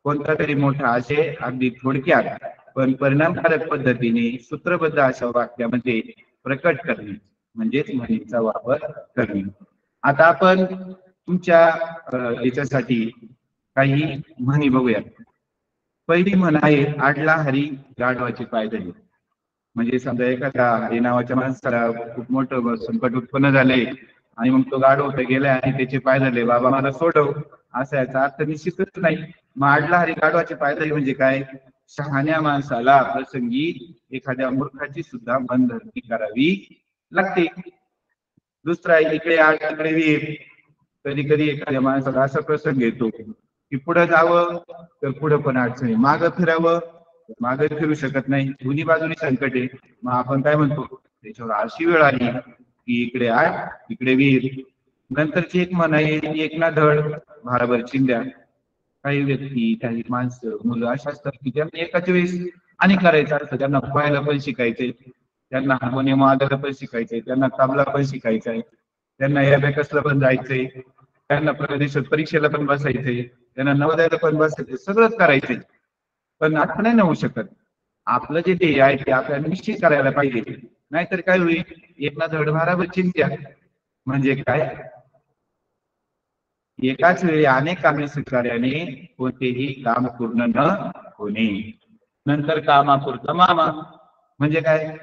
कोणता तरी मोठा आशय अगदी थोडक्यात पण परिणामकारक पद्धतीने सूत्रबद्ध अशा वाक्यामध्ये प्रकट करणे म्हणजेच म्हणीचा वापर करणे. आता आपण तुमच्या याच्यासाठी काही म्हणी बघूया. पहिली म्हण आहे आडला हरी गाढवाची पायदळी. म्हणजे समजा एखाद्या हरी नावाच्या माणसाला खूप मोठं संकट उत्पन्न झाले आणि मग तो गाढव गेलाय आणि त्याचे पाय धरले, बाबा मला सोडव, असा याचा अर्थ निश्चितच नाही. मग आडला हरी गाढवाची पायदळी म्हणजे काय? शहाण्या माणसाला प्रसंगी एखाद्या मूर्खाची सुद्धा मनधरणी करावी लागते. दुसरा इकडे आड तिकडे वीर. कधी कधी एखाद्या माणसाला असा प्रसंग येतो की पुढे जावं तर पुढे पण अडचणी, मागं फिरावं मागे फिरू शकत नाही, दोन्ही बाजूनी संकट आहे. मग आपण काय म्हणतो? त्याच्यावर अशी वेळ आली की इकडे आड इकडे वीर. नंतरची एक म्हण आहे एक ना धड भाराभर चिंध्या. काही व्यक्ती काही माणसं मुलं अशा असतात की त्यांना एकाच वेळेस आणि करायचं असतं. त्यांना पोहायला पण शिकायचंय, त्यांना हार्मोनियम वाजवायला पण शिकायचंय, त्यांना तबला पण शिकायचंय, त्यांना अबॅकसला पण जायचंय, त्यांना प्रदेशात परीक्षेला पण बसायचंय, त्यांना नवोदयाला पण बसायचंय, सगळंच करायचंय. पण आपण नाही होऊ शकत. आपलं जे ध्येय आहे ते आपल्याला निश्चित करायला पाहिजे. नाहीतर काय होईल? एक ना धड भाराभर चिंध्या. म्हणजे काय? एकाच वेळी अनेक कामे स्वीकारल्याने कोणतेही काम पूर्ण न होणे. नंतर कामापुरता मामा. म्हणजे काय?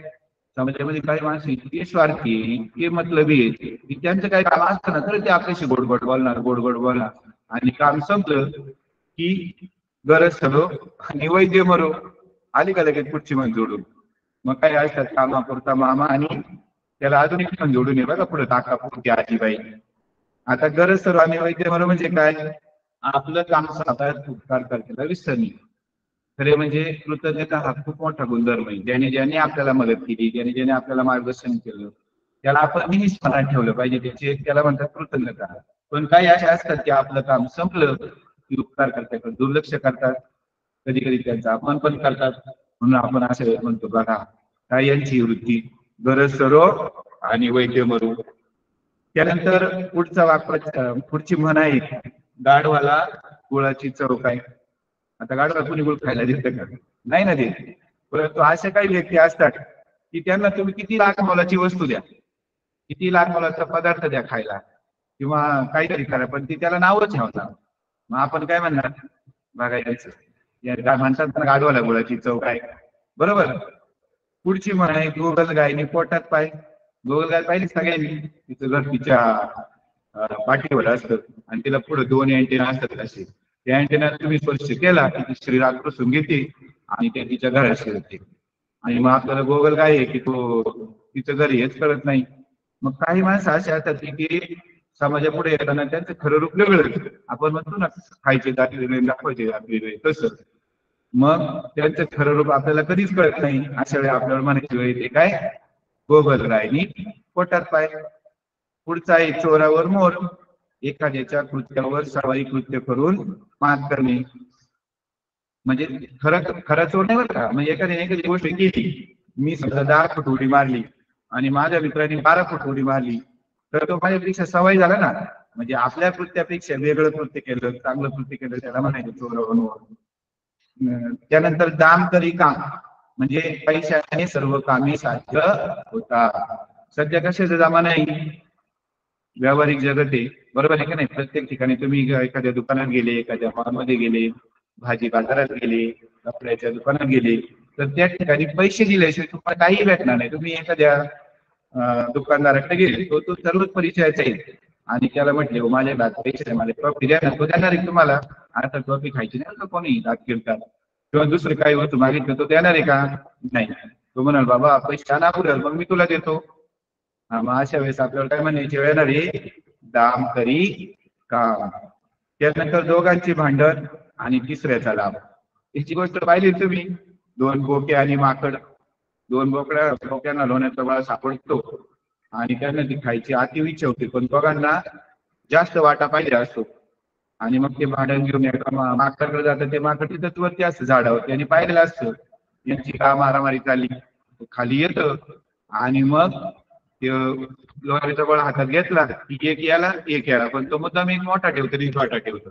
समाजामध्ये काही माणसं इतके स्वार्थी इतके मतलबी आहेत की त्यांचं काही काम असतं ना तर ते आपल्याशी गोड गोड बोलणार गोड गोड बोलणार, आणि काम संपलं की गरज सलो आणि वैद्य मरो, आली का लगेच पुढची मन जोडून. मग काय असतात कामापुरता मामा, आणि त्याला अजून एक पण जोडून ये बघा पुढे ताकापुरती आजीबाई. आता गरज सरो आणि वैद्य मरो म्हणजे काय? आपलं काम साताऱ्यात उपकार करण्याला विसरणे. खरे म्हणजे कृतज्ञता हा खूप मोठा गुणधर्म आहे. ज्याने ज्याने आपल्याला मदत केली, ज्याने ज्याने आपल्याला मार्गदर्शन केलं त्याला आपण नेहमीच स्मरण ठेवलं पाहिजे. त्याची त्याला म्हणतात कृतज्ञता. पण काही अशा असतात की आपलं काम संपलं की उपकार करतात दुर्लक्ष करतात. कधी कधी त्यांचा अपमान पण करतात. म्हणून आपण असं म्हणतो बघा, काय यांची वृत्ती, गरज सरो आणि वैद्य मरू. त्यानंतर पुढची म्हण आहे, गाढवाला गुळाची चव काय. आता गाढवाला कुणी गुळ खायला देतं का? नाही ना देत. परंतु असे काही व्यक्ती असतात की त्यांना तुम्ही किती लाख मोलाची वस्तू द्या, किती लाख मोलाचा पदार्थ द्या खायला किंवा काहीतरी करा, पण ती त्याला नावच ठेवणार. मग आपण काय म्हणणार, बघायचं काय म्हणतात ना, गाढवाला गुळाची चव काय. बरोबर. पुढची म्हण आहे, गोगल गायनी पोटात पाय. गोगल गाय पाहिली सगळ्यांनी, तिचं घर तिच्या पाठीवर असतं आणि तिला पुढे 2 अँटेना असतात असे. त्या अँटेना तुम्ही स्पर्श केला की ती शरीर आकर्षून घेते आणि ते तिच्या घरात शिरते. आणि मग आपल्याला गोगल काय आहे की तो तिचं घर हेच कळत नाही. मग काही माणसं असे असतात की समाजापुढे येताना त्यांचं खरं रूप वेगळंच. आपण म्हणतो ना, खायचे दाखले दाखवायचे दाखले तसं. मग त्यांचं खरं रूप आपल्याला कधीच कळत नाही. अशा वेळी आपल्याला म्हणायची वेळ येते काय, गोगल गायनी पोटात पाय. पुढचा आहे, चोरावर मोर. एखाद्याच्या कृत्यावर सवाई कृत्य करून मात करणे. म्हणजे खरं चोर नाही बरं का. म्हणजे एखादी गोष्ट केली, मी समजा 10 फूट उडी मारली आणि माझ्या मित्राने 12 फूट उडी मारली, तर तो माझ्यापेक्षा सवाई झाला ना. म्हणजे आपल्या कृत्यापेक्षा वेगळं कृत्य केलं, चांगलं कृत्य केलं, त्याला म्हणायचं चोरावर मोर. त्यानंतर दाम तरी काम, म्हणजे पैशाने सर्व कामे साध्य होतात. सध्या कशाचा जमाना आहे, व्यावहारिक जगत आहे. बरोबर आहे का नाही. प्रत्येक ठिकाणी तुम्ही एखाद्या दुकानात गेले, एखाद्या मॉलमध्ये गेले, भाजी बाजारात गेले, कपड्याच्या दुकानात गेले, तर त्या ठिकाणी पैसे दिल्याशिवाय तुम्हाला काही भेटणार नाही. तुम्ही एखाद्या दुकानदाराकडे गेले, तो सर्वच परिचयाचा आहे आणि त्याला म्हटले, माझ्या दात पैसे मला ट्रॉफी द्या ना, तो देणार आहे तुम्हाला. आता ट्रॉफी खायची नाही तर कोणी दात किरतात किंवा दुसरं काही वस्तू मागितलं तो देणार आहे का? नाही. तो म्हणाल, बाबा पैसे आणा पुढे, मग मी तुला देतो. मग अशा वेळेस आपल्याला काय म्हणायची वेळ येणार आहे, दाम करी काम. त्यानंतर दोघांची भांडण आणि तिसऱ्याचा लाभ. याची गोष्ट पाहिली तुम्ही, 2 बोके आणि माकड. 2 बोक्यांना लोण्याचा गोळा सापडतो आणि त्यांना ती खायची अति इच्छा होती, पण दोघांना जास्त वाटा पाहिजे असतो. आणि मग ते भांडण घेऊन एका माकडाकडे जातं. ते माकड तिथंच वरती असतं झाडावर, त्यांनी पाहिलेलं असतं यांची का मारामारी चालली. खाली येतं आणि मग ते लोण्याचा गोळा हातात घेतला की एक याला, पण तो मुद्दाम एक मोठा ठेवतो, एक छोटा ठेवतो.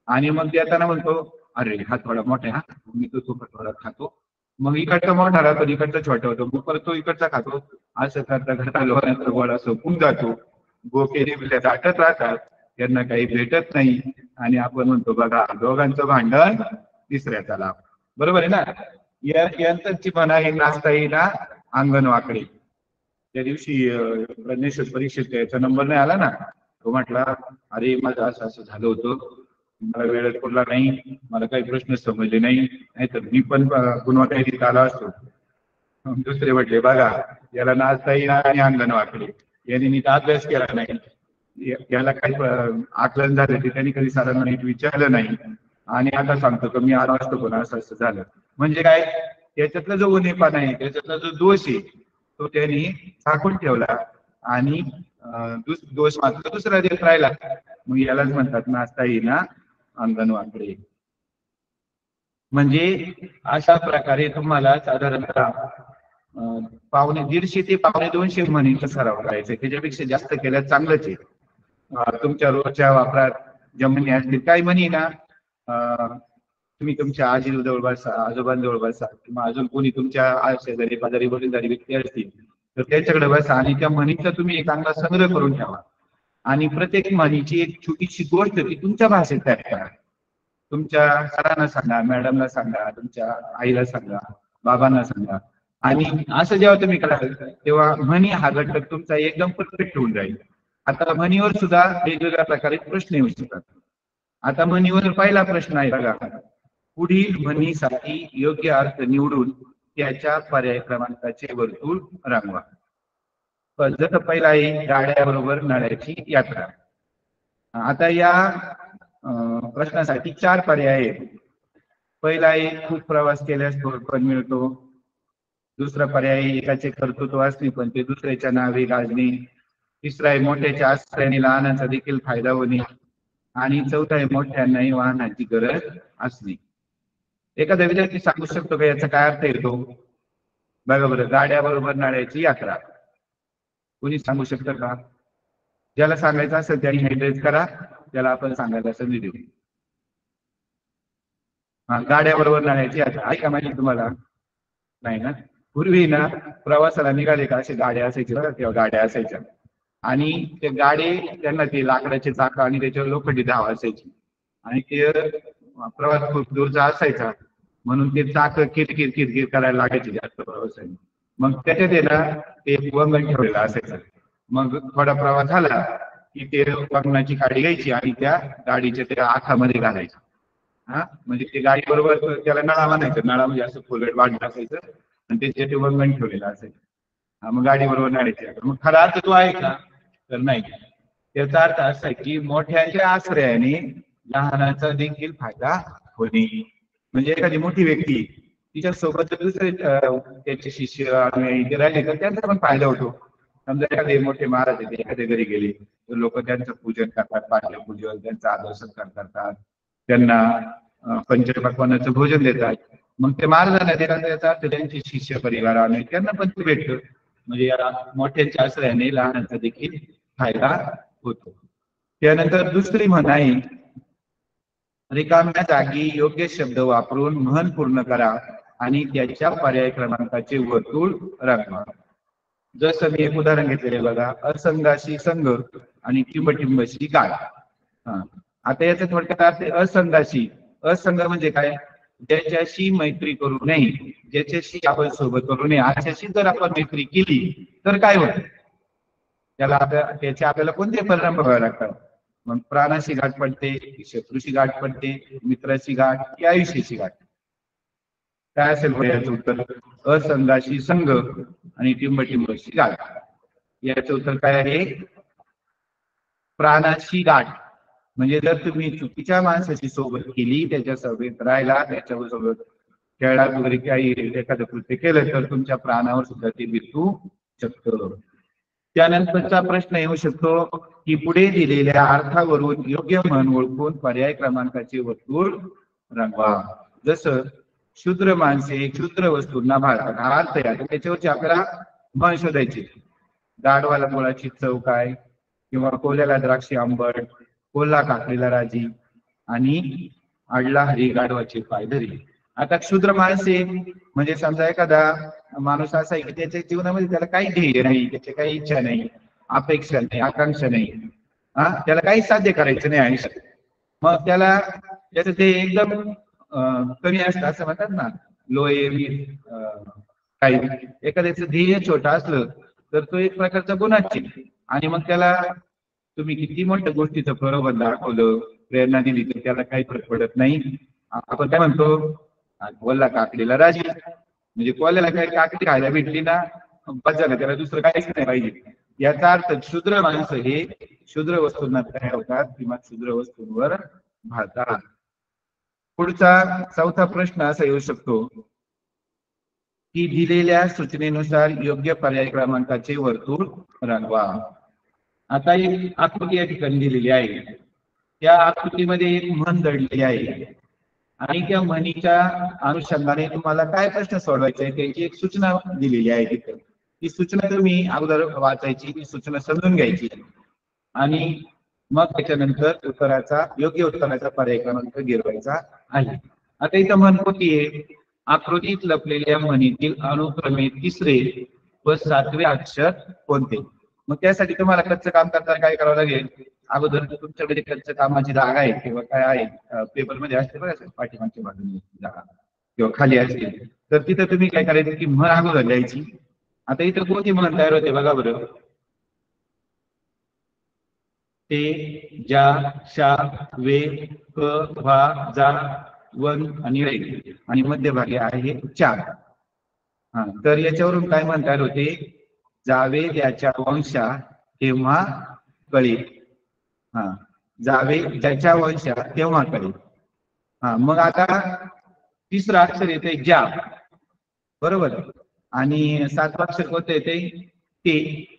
आणि मग देताना म्हणतो, अरे हा थोडा मोठा आहे, हा मी तो थोडा खातो. मग इकडचा मोठा राहतो, इकडचा छोटा होतो, मग परत तो इकडचा खातो. असं करता करता लोण्याचा गोळा संपून जातो. बोके नेमल्या दाटत राहतात, त्यांना काही भेटत नाही आणि आपण म्हणतो बघा, दोघांचं भांडण तिसऱ्याचा लाभ. बरोबर आहे ना. यंत्रची म्हणा हे नाचता येईना अंगण वाकडे. त्या दिवशी प्रज्ञेश्वर परीक्षेत याचा नंबर नाही आला ना, तो म्हटला, अरे माझं असं असं झालं होतं, मला वेळेत पडला नाही, मला काही प्रश्न समजले नाही, नाहीतर मी पण गुणवत्ता आला असतो. दुसरे म्हटले, बघा याला नाचता येईना आणि अंगण वाकडे, यांनी नीट अभ्यास केला नाही, याला काही आकलन झालं ते त्यांनी कधी सरांना नीट विचारलं नाही आणि आता सांगतो की मी आलो असतो पण असं असं झालं. म्हणजे काय, त्याच्यातला जो उणेपणा आहे, त्याच्यातला जो दोष आहे, तो त्यांनी झाकून ठेवला आणि दोष मात्र दुसरा देत राहिला. मग यालाच म्हणतात नाचता येईना अंगण वाकडे. म्हणजे अशा प्रकारे तुम्हाला साधारणतः 150 ते 250 म्हणींचा सराव करायचा. त्याच्यापेक्षा जास्त केल्यास चांगलंच आहे. तुमच्या रोजच्या वापरात ज्या म्हणी असतील, काही म्हणी ना तुम्ही तुमच्या आजीजवळ बसा, आजोबांजवळ बसा किंवा अजून कोणी तुमच्या शेजारी पाजारी वडीलधारी व्यक्ती असतील तर त्यांच्याकडे बसा आणि त्या म्हणीचा तुम्ही एक चांगला संग्रह करून ठेवा. आणि प्रत्येक म्हणीची एक छोटीशी गोष्ट ती तुमच्या भाषेत तयार करा. तुमच्या सरांना सांगा, मॅडमला सांगा, तुमच्या आईला सांगा, बाबांना सांगा. आणि असं जेव्हा तुम्ही कराल तेव्हा म्हणी हा घटक तुमचा एकदम परफेक्ट होऊन जाईल. आता म्हणीवर सुद्धा वेगवेगळ्या प्रकारे प्रश्न येऊ शकतात. आता म्हणीवर पहिला प्रश्न आहे बघा, पुढील म्हणीसाठी योग्य अर्थ निवडून त्याच्या पर्याय क्रमांकाचे वर्तुळ रंगवा. जसं पहिला आहे, गाड्याबरोबर नळ्याची यात्रा. आता या प्रश्नासाठी 4 पर्याय आहेत. पहिला आहे, खूप प्रवास केल्यास पण मिळतो. दुसरा पर्याय, एकाचे कर्तृत्व असणे पण ते दुसऱ्याच्या नावे गाजणे. तिसरा आहे, मोठ्याच्या आश्रयाने लहानाचा देखील फायदा होणे. आणि चौथा आहे, मोठ्यांनाही वाहनाची गरज असणे. एखादा विद्यार्थी सांगू शकतो का याचा काय अर्थ येतो? बघा बरं, गाड्याबरोबर नाण्याची यात्रा. कोणी सांगू शकतं का? ज्याला सांगायचं असेल त्यांनी हँड करा, त्याला आपण सांगायला संधी देऊ. हा, गाड्याबरोबर नाण्याची यात्रा ऐका माहिती तुम्हाला? नाही ना. पूर्वी ना प्रवासाला निघाले का असे गाड्या असायच्या बघा, तेव्हा गाड्या असायच्या आणि ते गाडी त्यांना ते लाकडाचे चाक आणि त्याच्यावर लोखंडी धाव असायची आणि ते प्रवास खूप दूरचा असायचा म्हणून ते चाक किरकिर किरकिर करायला लागायचे जास्त प्रवासाने. मग त्याच्यात आहे ना ते वंगण ठेवलेलं असायचं. मग थोडा प्रवास झाला की ते वंगणाची गाडी घ्यायची आणि त्या गाडीच्या त्या आखामध्ये घालायची. हा, म्हणजे ते गाडी बरोबर त्याला नळा म्हणायचं. नळा म्हणजे असं फुलट वाढलं असायचं आणि त्याच्यात ते वंगण ठेवलेलं असायचं. हा, मग गाडी बरोबर नाडायची. मग खरा अर्थ तो आहे का? तर नाही. त्याचा अर्थ असा की मोठ्याच्या आश्रयाने लहानाचा देखील फायदा होणे. म्हणजे एखादी मोठी व्यक्ती तिच्या सोबत दुसरे त्याचे शिष्य राहिले तर त्यांचा पण फायदा होतो. समजा एखादे मोठे महाराज आहेत, एखाद्या घरी गेले तर लोक त्यांचं पूजन करतात, पाठलं पूजन, त्यांचा आदर सत्कार करतात, त्यांना पंचपक्वान्नाचं भोजन देतात. मग ते महाराजांना देतात त्याचा अर्थ त्यांचे शिष्य परिवाराने त्यांना पण ते भेटतं. म्हणजे या मोठ्यांच्या आश्रयाने लहानांचा देखील फायदा होतो. त्यानंतर दुसरी म्हण आहे, रिकाम्या जागी योग्य शब्द वापरून म्हण पूर्ण करा आणि त्याच्या पर्याय क्रमांकाचे वर्तुळ रंगवा. जसं मी एक उदाहरण घेतलेले बघा, असंगाशी संघ आणि टिंबटिंबशी गाठ. हा, आता याचा थोडक्यात अर्थ असंगाशी. असंग म्हणजे काय? ज्याच्याशी मैत्री करू नये, ज्याच्याशी आपण सोबत करू नये, अशाशी जर आपण मैत्री केली तर काय होतं? त्याला त्याचे आपल्याला कोणते परिणाम बघावे लागतात? मग प्राणाशी गाठ पडते, शत्रूशी गाठ पडते, मित्राची गाठ की आयुष्याची गाठ? काय असेल याचं उत्तर? असंगाशी संघ आणि टिंबटिंबशी गाठ. याचं उत्तर काय आहे? प्राणाची गाठ. म्हणजे जर तुम्ही चुकीच्या माणसाची सोबत केली, त्याच्या सोबत राहिला, त्याच्यासोबत खेळात वगैरे काही एखादं कृत्य केलं तर तुमच्या प्राणावर सुद्धा ते बितू शकतं. त्यानंतरचा प्रश्न येऊ शकतो की पुढे दिलेल्या अर्थावरून योग्य म्हण ओळखून पर्याय क्रमांकाचे वर्तुळ रंगवा. जसं शूद्र माणसे क्षुद्र वस्तूंना भाळतात, हा अर्थ आहे. त्याच्यावरची आपल्याला म्हण शोधायची. गाढवाला मुळाची चव काय, किंवा कोल्याला द्राक्षी आंबट, कोल्हा काकडीला राजी आणि आडला हरी गाढवाचे पाय धरी. आता क्षुद्र माणसे म्हणजे समजा एखादा माणूस असा आहे की त्याच्या जीवनामध्ये त्याला काही ध्येय नाही, त्याची काही इच्छा नाही, अपेक्षा नाही, आकांक्षा नाही, हा, त्याला काही साध्य करायचं नाही आयुष्यात. मग त्याला त्याचं ते एकदम कमी असतं, असं म्हणतात ना, लो काही एखाद्याचं ध्येय छोटं असलं तर तो एक प्रकारचा गुन्हाच. आणि मग त्याला तुम्ही किती मोठ्या गोष्टीचं प्रलोभन दाखवलं, प्रेरणा दिली तर त्याला काही फरक पडत नाही. आपण काय म्हणतो, कोल्हा काकडीला राजी. म्हणजे कोल्याला काही काकडी खायला भेटली ना, बस झालं, त्याला दुसरं काहीच नाही पाहिजे. याचा अर्थ क्षुद्र माणसं हे क्षुद्र वस्तूंना तयार होतात किंवा क्षुद्र वस्तूंवर भाळतात. पुढचा चौथा प्रश्न असा येऊ शकतो की दिलेल्या सूचनेनुसार योग्य पर्याय क्रमांकाचे वर्तुळ रंगवा. आता एक आकृती या ठिकाणी दिलेली आहे. त्या आकृतीमध्ये एक म्हण दडलेली आहे आणि त्या म्हणीच्या अनुषंगाने तुम्हाला काय प्रश्न सोडवायचे आहे त्याची एक सूचना दिलेली आहे तिथे. ती सूचना तुम्ही अगोदर वाचायची, ती सूचना समजून घ्यायची आणि मग त्याच्यानंतर योग्य उत्तराचा पर्याय क्रमांक गिरवायचा आहे. आता इथं म्हण कोणती आहे? आकृतीत लपलेल्या म्हणीतील अनुक्रमे 3रे व 7वे अक्षर कोणते? मग त्यासाठी तुम्हाला कच्चं काम करताना काय करावं लागेल? अगोदर तुमच्याकडे कच्च्या कामाची जागा आहे किंवा काय आहे, पेपरमध्ये असते बघा पाठीमागच्या बाजूने जागा किंवा खाली असते, तर तिथं तुम्ही काय करायचं की म्हण अगोदर लिहायची. आता इथं कोणती म्हण तयार होते बघा बरं. ते, ज्या, शा, वे, क, व्हा, जा, वन आणि रे आणि मध्यभागी आहे 4. हा, तर याच्यावरून काय म्हण तयार होते? जावे त्याच्या वंशा तेव्हा कळे. हा, जावे ज्याच्या वंशा तेव्हा कळे. हा, मग आता 3रं अक्षर येते ज्या, बरोबर, आणि 7वं अक्षर कोणतं येते? ते.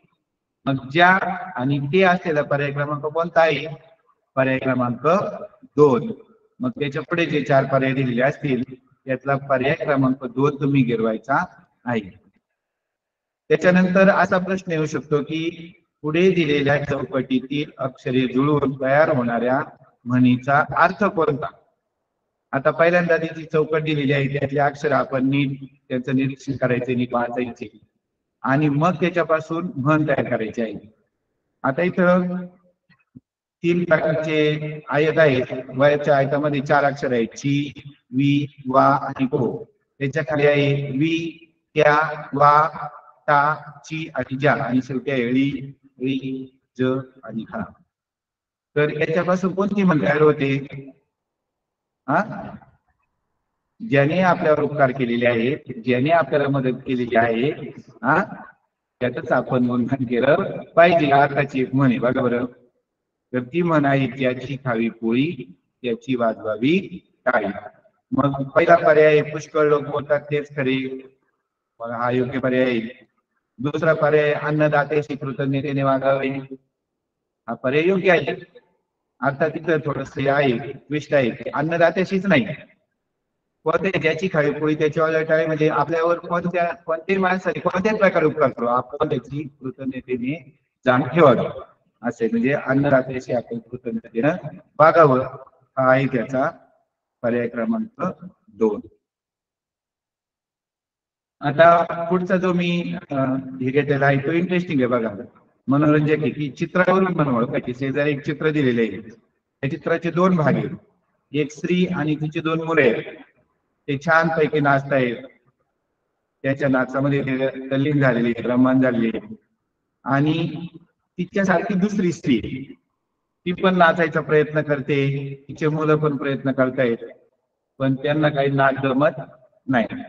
मग ज्या आणि ते असलेला पर्याय क्रमांक कोणता आहे? पर्याय क्रमांक 2. मग त्याच्या पुढे जे 4 पर्याय दिलेले असतील यातला पर्याय क्रमांक 2 तुम्ही गिरवायचा आहे. त्याच्यानंतर असा प्रश्न येऊ शकतो की पुढे दिलेल्या चौकटीतील अक्षरे जुळवून तयार होणाऱ्या म्हणीचा अर्थ कोणता. आता पहिल्यांदा जी चौकट दिलेली आहे त्यातले अक्षर आपण नीट त्याचं निरीक्षण करायचे, नीट वाचायचे आणि मग त्याच्यापासून म्हण तयार करायची आहे. आता इथं 3 प्रकारचे आयत आहेत. वयाच्या आयतामध्ये 4 अक्षर आहेत, ची, वी, वा आणि को. त्याच्या खाली आहे वी, त्या, वा, ता, ची आणि ज्या आणि शेवटी आहे ळी, ळी, ज आणि हा. तर याच्यापासून कोणती म्हण तयार होते. हा, ज्याने आपल्यावर उपकार केलेले आहेत, ज्याने आपल्याला मदत केलेली आहे, हा, त्यातच आपण गुणगान केलं पाहिजे. अर्थाची एक म्हण आहे बघा बरं. तर ती म्हण आहे त्याची खावी पोळी, त्याची वाजवावी टाळी. मग पहिला पर्याय पुष्कळ लोक बोलतात तेच खरे, मग हा योग्य पर्याय आहे. दुसरा पर्याय अन्नदात्याशी कृतज्ञतेने वागावे, हा पर्याय योग्य आहे. अर्थात तिथं थोडस आहे, ट्विस्ट आहे, अन्नदात्याशीच नाही, कोणत्या ज्याची खावी पोळी त्याची वाजवावी टाळी म्हणजे आपल्यावर कोणत्याही माणसाने कोणत्याही प्रकारे उपकार करू आपण त्याची कृतज्ञतेने जाण ठेवावी असे, म्हणजे अन्नदात्याशी आपण कृतज्ञतेनं वागावं, हा आहे त्याचा पर्याय क्रमांक 2. आता पुढचा जो मी हे घेतलेला आहे तो इंटरेस्टिंग आहे बघा, मनोरंजक आहे की चित्रावरून पण ओळखायची. शेजारी एक चित्र दिलेले आहे, त्या चित्राचे 2 भाग आहेत. एक स्त्री आणि तिची 2 मुले आहेत, ते छान पैकी नाचतायत. त्याच्या नाचामध्ये ते तल्लीन झालेली, रममान झालेली आणि तिच्यासारखी दुसरी स्त्री ती पण नाचायचा प्रयत्न करते, तिचे मुलं पण प्रयत्न करतायत, पण त्यांना काही नाच जमत नाही.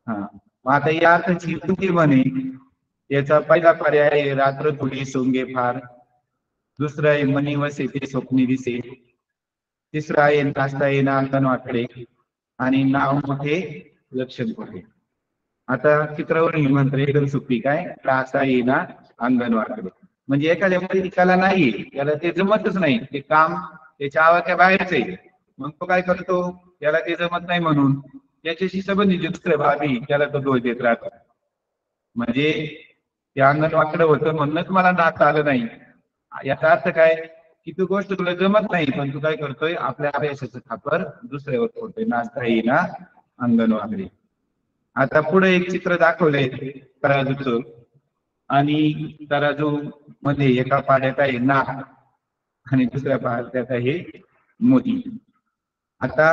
हा, मग आता या अर्थाची कोणती म्हणे. याचा पहिला पर्याय आहे रात्र थोडी सोंगे फार, दुसरा आहे मनी वसे ते स्वप्नी दिसे, तिसरा आहे नाचता येणं अंगण वाकडे आणि नाव मोठे लक्षण पडे. आता चित्रावरून म्हणतो एकदम सुपी काय, नाचता येणं अंगण वाकडे म्हणजे एखाद्या मुली कला नाही, त्याला ते जमतच नाही, ते काम त्याच्या आवाक्या बाहेरच आहे. मग तो काय करतो, त्याला ते जमत नाही म्हणून त्याच्याशी संबंधित दुसऱ्या भाबी त्याला तो दोष देत राहतो. म्हणजे ते अंगण वाकडं होतं म्हणूनच मला नाचता आलं नाही. याचा अर्थ काय की तू गोष्ट तुला जमत नाही, पण तू काय करतोय आपल्या अभ्यासाचं खापर दुसऱ्यावर फोडतोय, नाचता येईना अंगण वाकडे. आता पुढे एक चित्र दाखवलंय तराजूचं, आणि तराजू मध्ये एका पाड्यात आहे नाक आणि दुसऱ्या पाड्यात आहे मोती. आता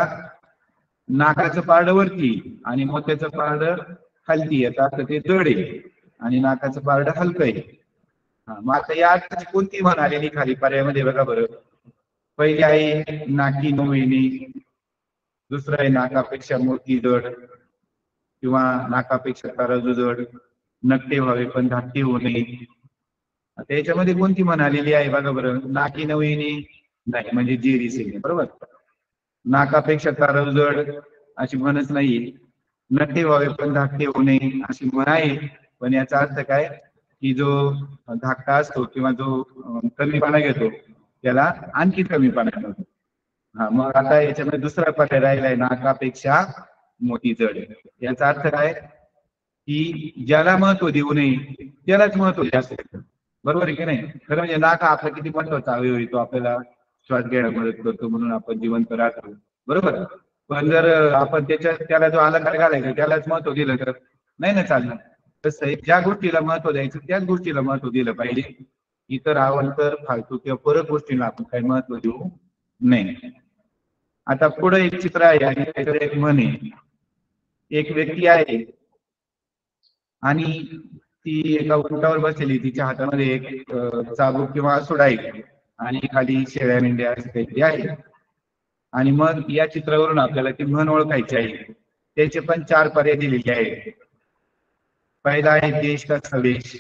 नाकाचं पारड वरती आणि मोत्याचं पारड खालती, याचा अर्थ ते जड आहे आणि नाकाचं पारड हलकं आहे. मग आता या अर्थाची कोणती म्हण आलेली खाली पर्यायामध्ये बघा बरं. पहिली आहे नाकी नोविनी, दुसरं आहे नाकापेक्षा मोती जड किंवा नाकापेक्षा तराजू जड, नकटे व्हावे पण धाकटे होऊ नये. आता याच्यामध्ये कोणती म्हण आलेली आहे बघा बरं. नाकी नवईने नाही म्हणजे जी दिसेल, बरोबर. नाकापेक्षा तराजू जड अशी म्हणच नाहीये. नकटे व्हावे पण धाकटे होऊ नये अशी म्हण आहे, पण याचा अर्थ काय की जो धाकटा असतो किंवा जो कमीपणा घेतो त्याला आणखी कमीपणा घेतो. हा, मग आता याच्यामध्ये दुसरा पर्याय राहिलाय नाकापेक्षा मोती जड. याचा अर्थ काय की ज्याला महत्व देऊ नये त्यालाच महत्व जास्त येतं, बरोबर आहे की नाही. खरं म्हणजे नाक आपला किती महत्वाचा अवयव येतो, आपल्याला श्वास घ्यायला मदत करतो म्हणून आपण जिवंत राहतो, बरोबर. पण जर आपण त्याला जो अलंकार घालायचा त्यालाच महत्व दिलं तर नाही ना चालणार. तसं ज्या गोष्टीला महत्व द्यायचं त्याच गोष्टीला महत्व दिलं पाहिजे. इतर अवांतर फालतू किंवा परत गोष्टीला आपण काही महत्व देऊ नाही. आता पुढे एक चित्र आहे आणि त्याच्याकडे एक म्हण आहे. एक व्यक्ती आहे आणि ती एका उंटावर बसलेली, तिच्या हातामध्ये एक चाबूक किंवा सुडा आहे आणि खाली शेळ्या मेंढ्या असे काहीतरी आहे. आणि मग या चित्रावरून आपल्याला ती म्हण ओळखायची आहे. त्याचे पण 4 पर्याय दिलेले आहेत. पहिला आहे देश का स्वदेश,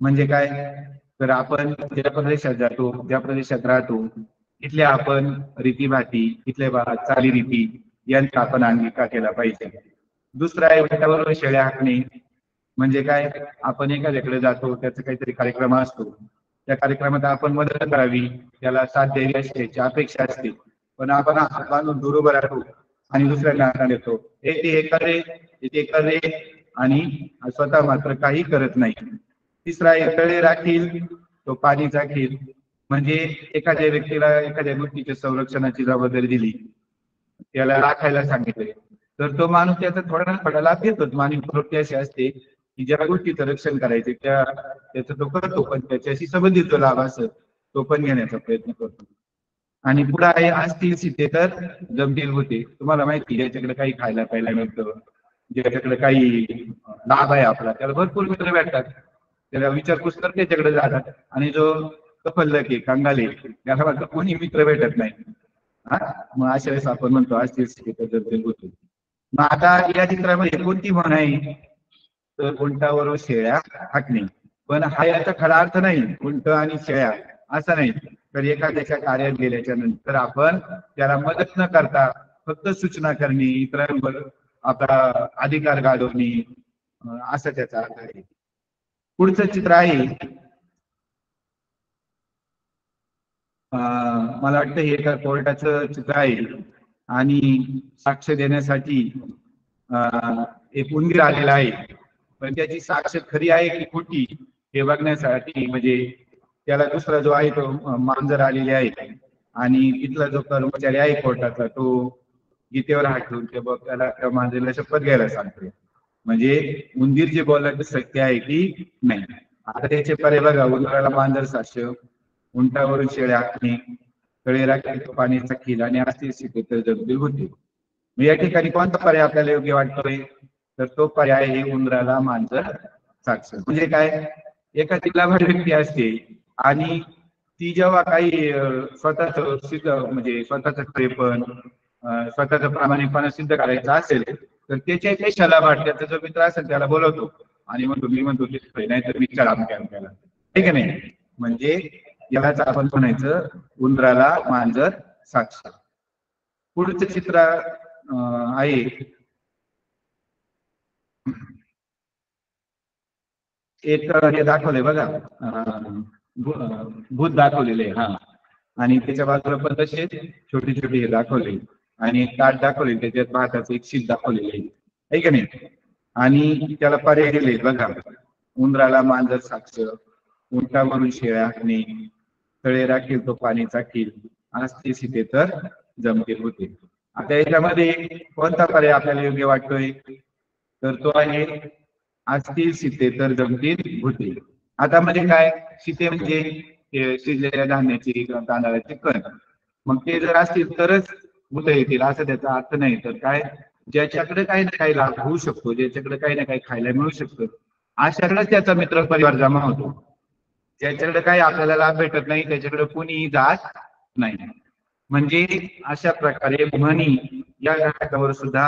म्हणजे काय तर आपण ज्या प्रदेशात जातो ज्या प्रदेशात राहतो तिथल्या आपण रीतीभाती, तिथल्या चालीरीती यांचा आपण अंगीकार केला पाहिजे. दुसरा आहे उंटावर शेळ्या हाकणे, म्हणजे काय आपण एखाद्याकडे जातो त्याचा काहीतरी कार्यक्रम असतो, त्या कार्यक्रमात आपण मदत करावी, त्याला साथ द्यावी अशी त्याची अपेक्षा असते, पण आपण बरोबर राहतो आणि दुसऱ्यांना आकार देतो, हे कर रे, ते कर रे, आणि स्वतः मात्र काही करत नाही. तिसरा आहे तळे राखील तो पाणी चाखील. म्हणजे एखाद्या व्यक्तीला एखाद्या गोष्टीच्या संरक्षणाची जबाबदारी दिली, त्याला राखायला सांगितले, तर तो माणूस त्याचा थोडा ना थोडा लाभ घेतोच. मानवी प्रवृत्ती अशी असते की ज्या गोष्टीचं रक्षण करायचे त्याचं तो करतो, पण त्याच्याशी संबंधित जो लाभ असतो तो पण घेण्याचा प्रयत्न करतो. आणि पुढे आहे असतील सीते तर जमतील होते. तुम्हाला माहिती ज्याच्याकडे काही खायला प्यायला मिळतं, ज्याच्याकडे काही लाभ आहे आपला, त्याला भरपूर मित्र भेटतात. त्याला विचारपूस तर त्याच्याकडे जातात. आणि जो कफल्लक आहे, कंगाल आहे, त्याला मात्र कोणी मित्र भेटत नाही. हा, मग अशा वेळेस आपण म्हणतो असतील सीते तर जमतील होते. मग आता या चित्रामध्ये कोणती म्हण आहे, तर उंटावरून शेळ्या हाकणे. पण हा याचा खरा अर्थ नाही उंट आणि शेळ्या असा नाही, तर एखाद्याच्या कार्यात गेल्याच्या नंतर आपण त्याला मदत न करता फक्त सूचना करणे, इतरांवर आपला अधिकार गाजवणे, असं त्याचा अर्थ आहे. पुढचं चित्र आहे, मला वाटतं हे एका कोर्टाचं चित्र आहे आणि साक्ष देण्यासाठी एक उंदीर आलेला आहे. पण त्याची साक्ष खरी आहे की खोटी हे बघण्यासाठी म्हणजे त्याला दुसरा जो आहे तो मांजर आलेले आहे, आणि तिथला जो कर्मचारी आहे कोर्टाचा तो गीतेवर हात ठेवून ते बघ त्याला त्या मांजरीला शपथ घ्यायला सांगतोय. म्हणजे उंदीर जे बोललं ते सत्य आहे की नाही. आता त्याचे पर्याय बघा, उंदराला मांजर साक्ष, उंटावरून शेळ्या हाकणे, तळे राखील पाणी चाखील, आणि असतील सीते तर जगतील होते. या ठिकाणी कोणता पर्याय आपल्याला योग्य वाटतोय, तर तो पर्याय आहे उंदराला मांजर साक्ष. म्हणजे काय, एखादी लाभार्थी व्यक्ती असते आणि ती जेव्हा काही स्वतःच सिद्ध म्हणजे स्वतःच खरेपण स्वतःचा प्रामाणिकपणा सिद्ध करायचा असेल, तर त्याच्या पेक्षा लाभार्थी त्याचा जो मित्र असेल त्याला बोलवतो आणि म्हणतो मी म्हणतो नाही तर मी चढा त्याला, ठीक आहे नाही. म्हणजे यालाच आपण म्हणायचं उंदराला मांजर साक्ष. पुढचं चित्र आहे, एक हे दाखवलंय बघा, भूत दाखवलेले हा, आणि त्याच्या बाजूला पण तसे छोटी छोटी हे दाखवले, आणि एक ताट दाखवले त्याच्यात भाताचं एक शीत दाखवलेले आहे का नाही. आणि त्याला पर्याय दिले बघा, उंदराला मांजर साक्ष, उंटावरून शेळ्या हाकणे, तळे राखील तो पाणी चाखील, असते सीते तर जमतील होते. आता याच्यामध्ये कोणता पर्याय आपल्याला योग्य वाटतोय, तर तो आहे असतील सीते तर जमतील होते. आता म्हणजे काय, सीते म्हणजे शिजलेल्या धान्याची किंवा तांदळाची कण, मग ते जर असतील तरच भूत येतील असं त्याचा अर्थ नाही. तर काय, ज्याच्याकडे काही ना काही लाभ होऊ शकतो, ज्याच्याकडे काही ना काही खायला मिळू शकतं, अशाकडेच त्याचा मित्र परिवार जमा होतो. ज्याच्याकडे काही आपल्याला लाभ भेटत नाही त्याच्याकडे कोणीही जात नाही. म्हणजे अशा प्रकारे म्हणी या घटकावर सुद्धा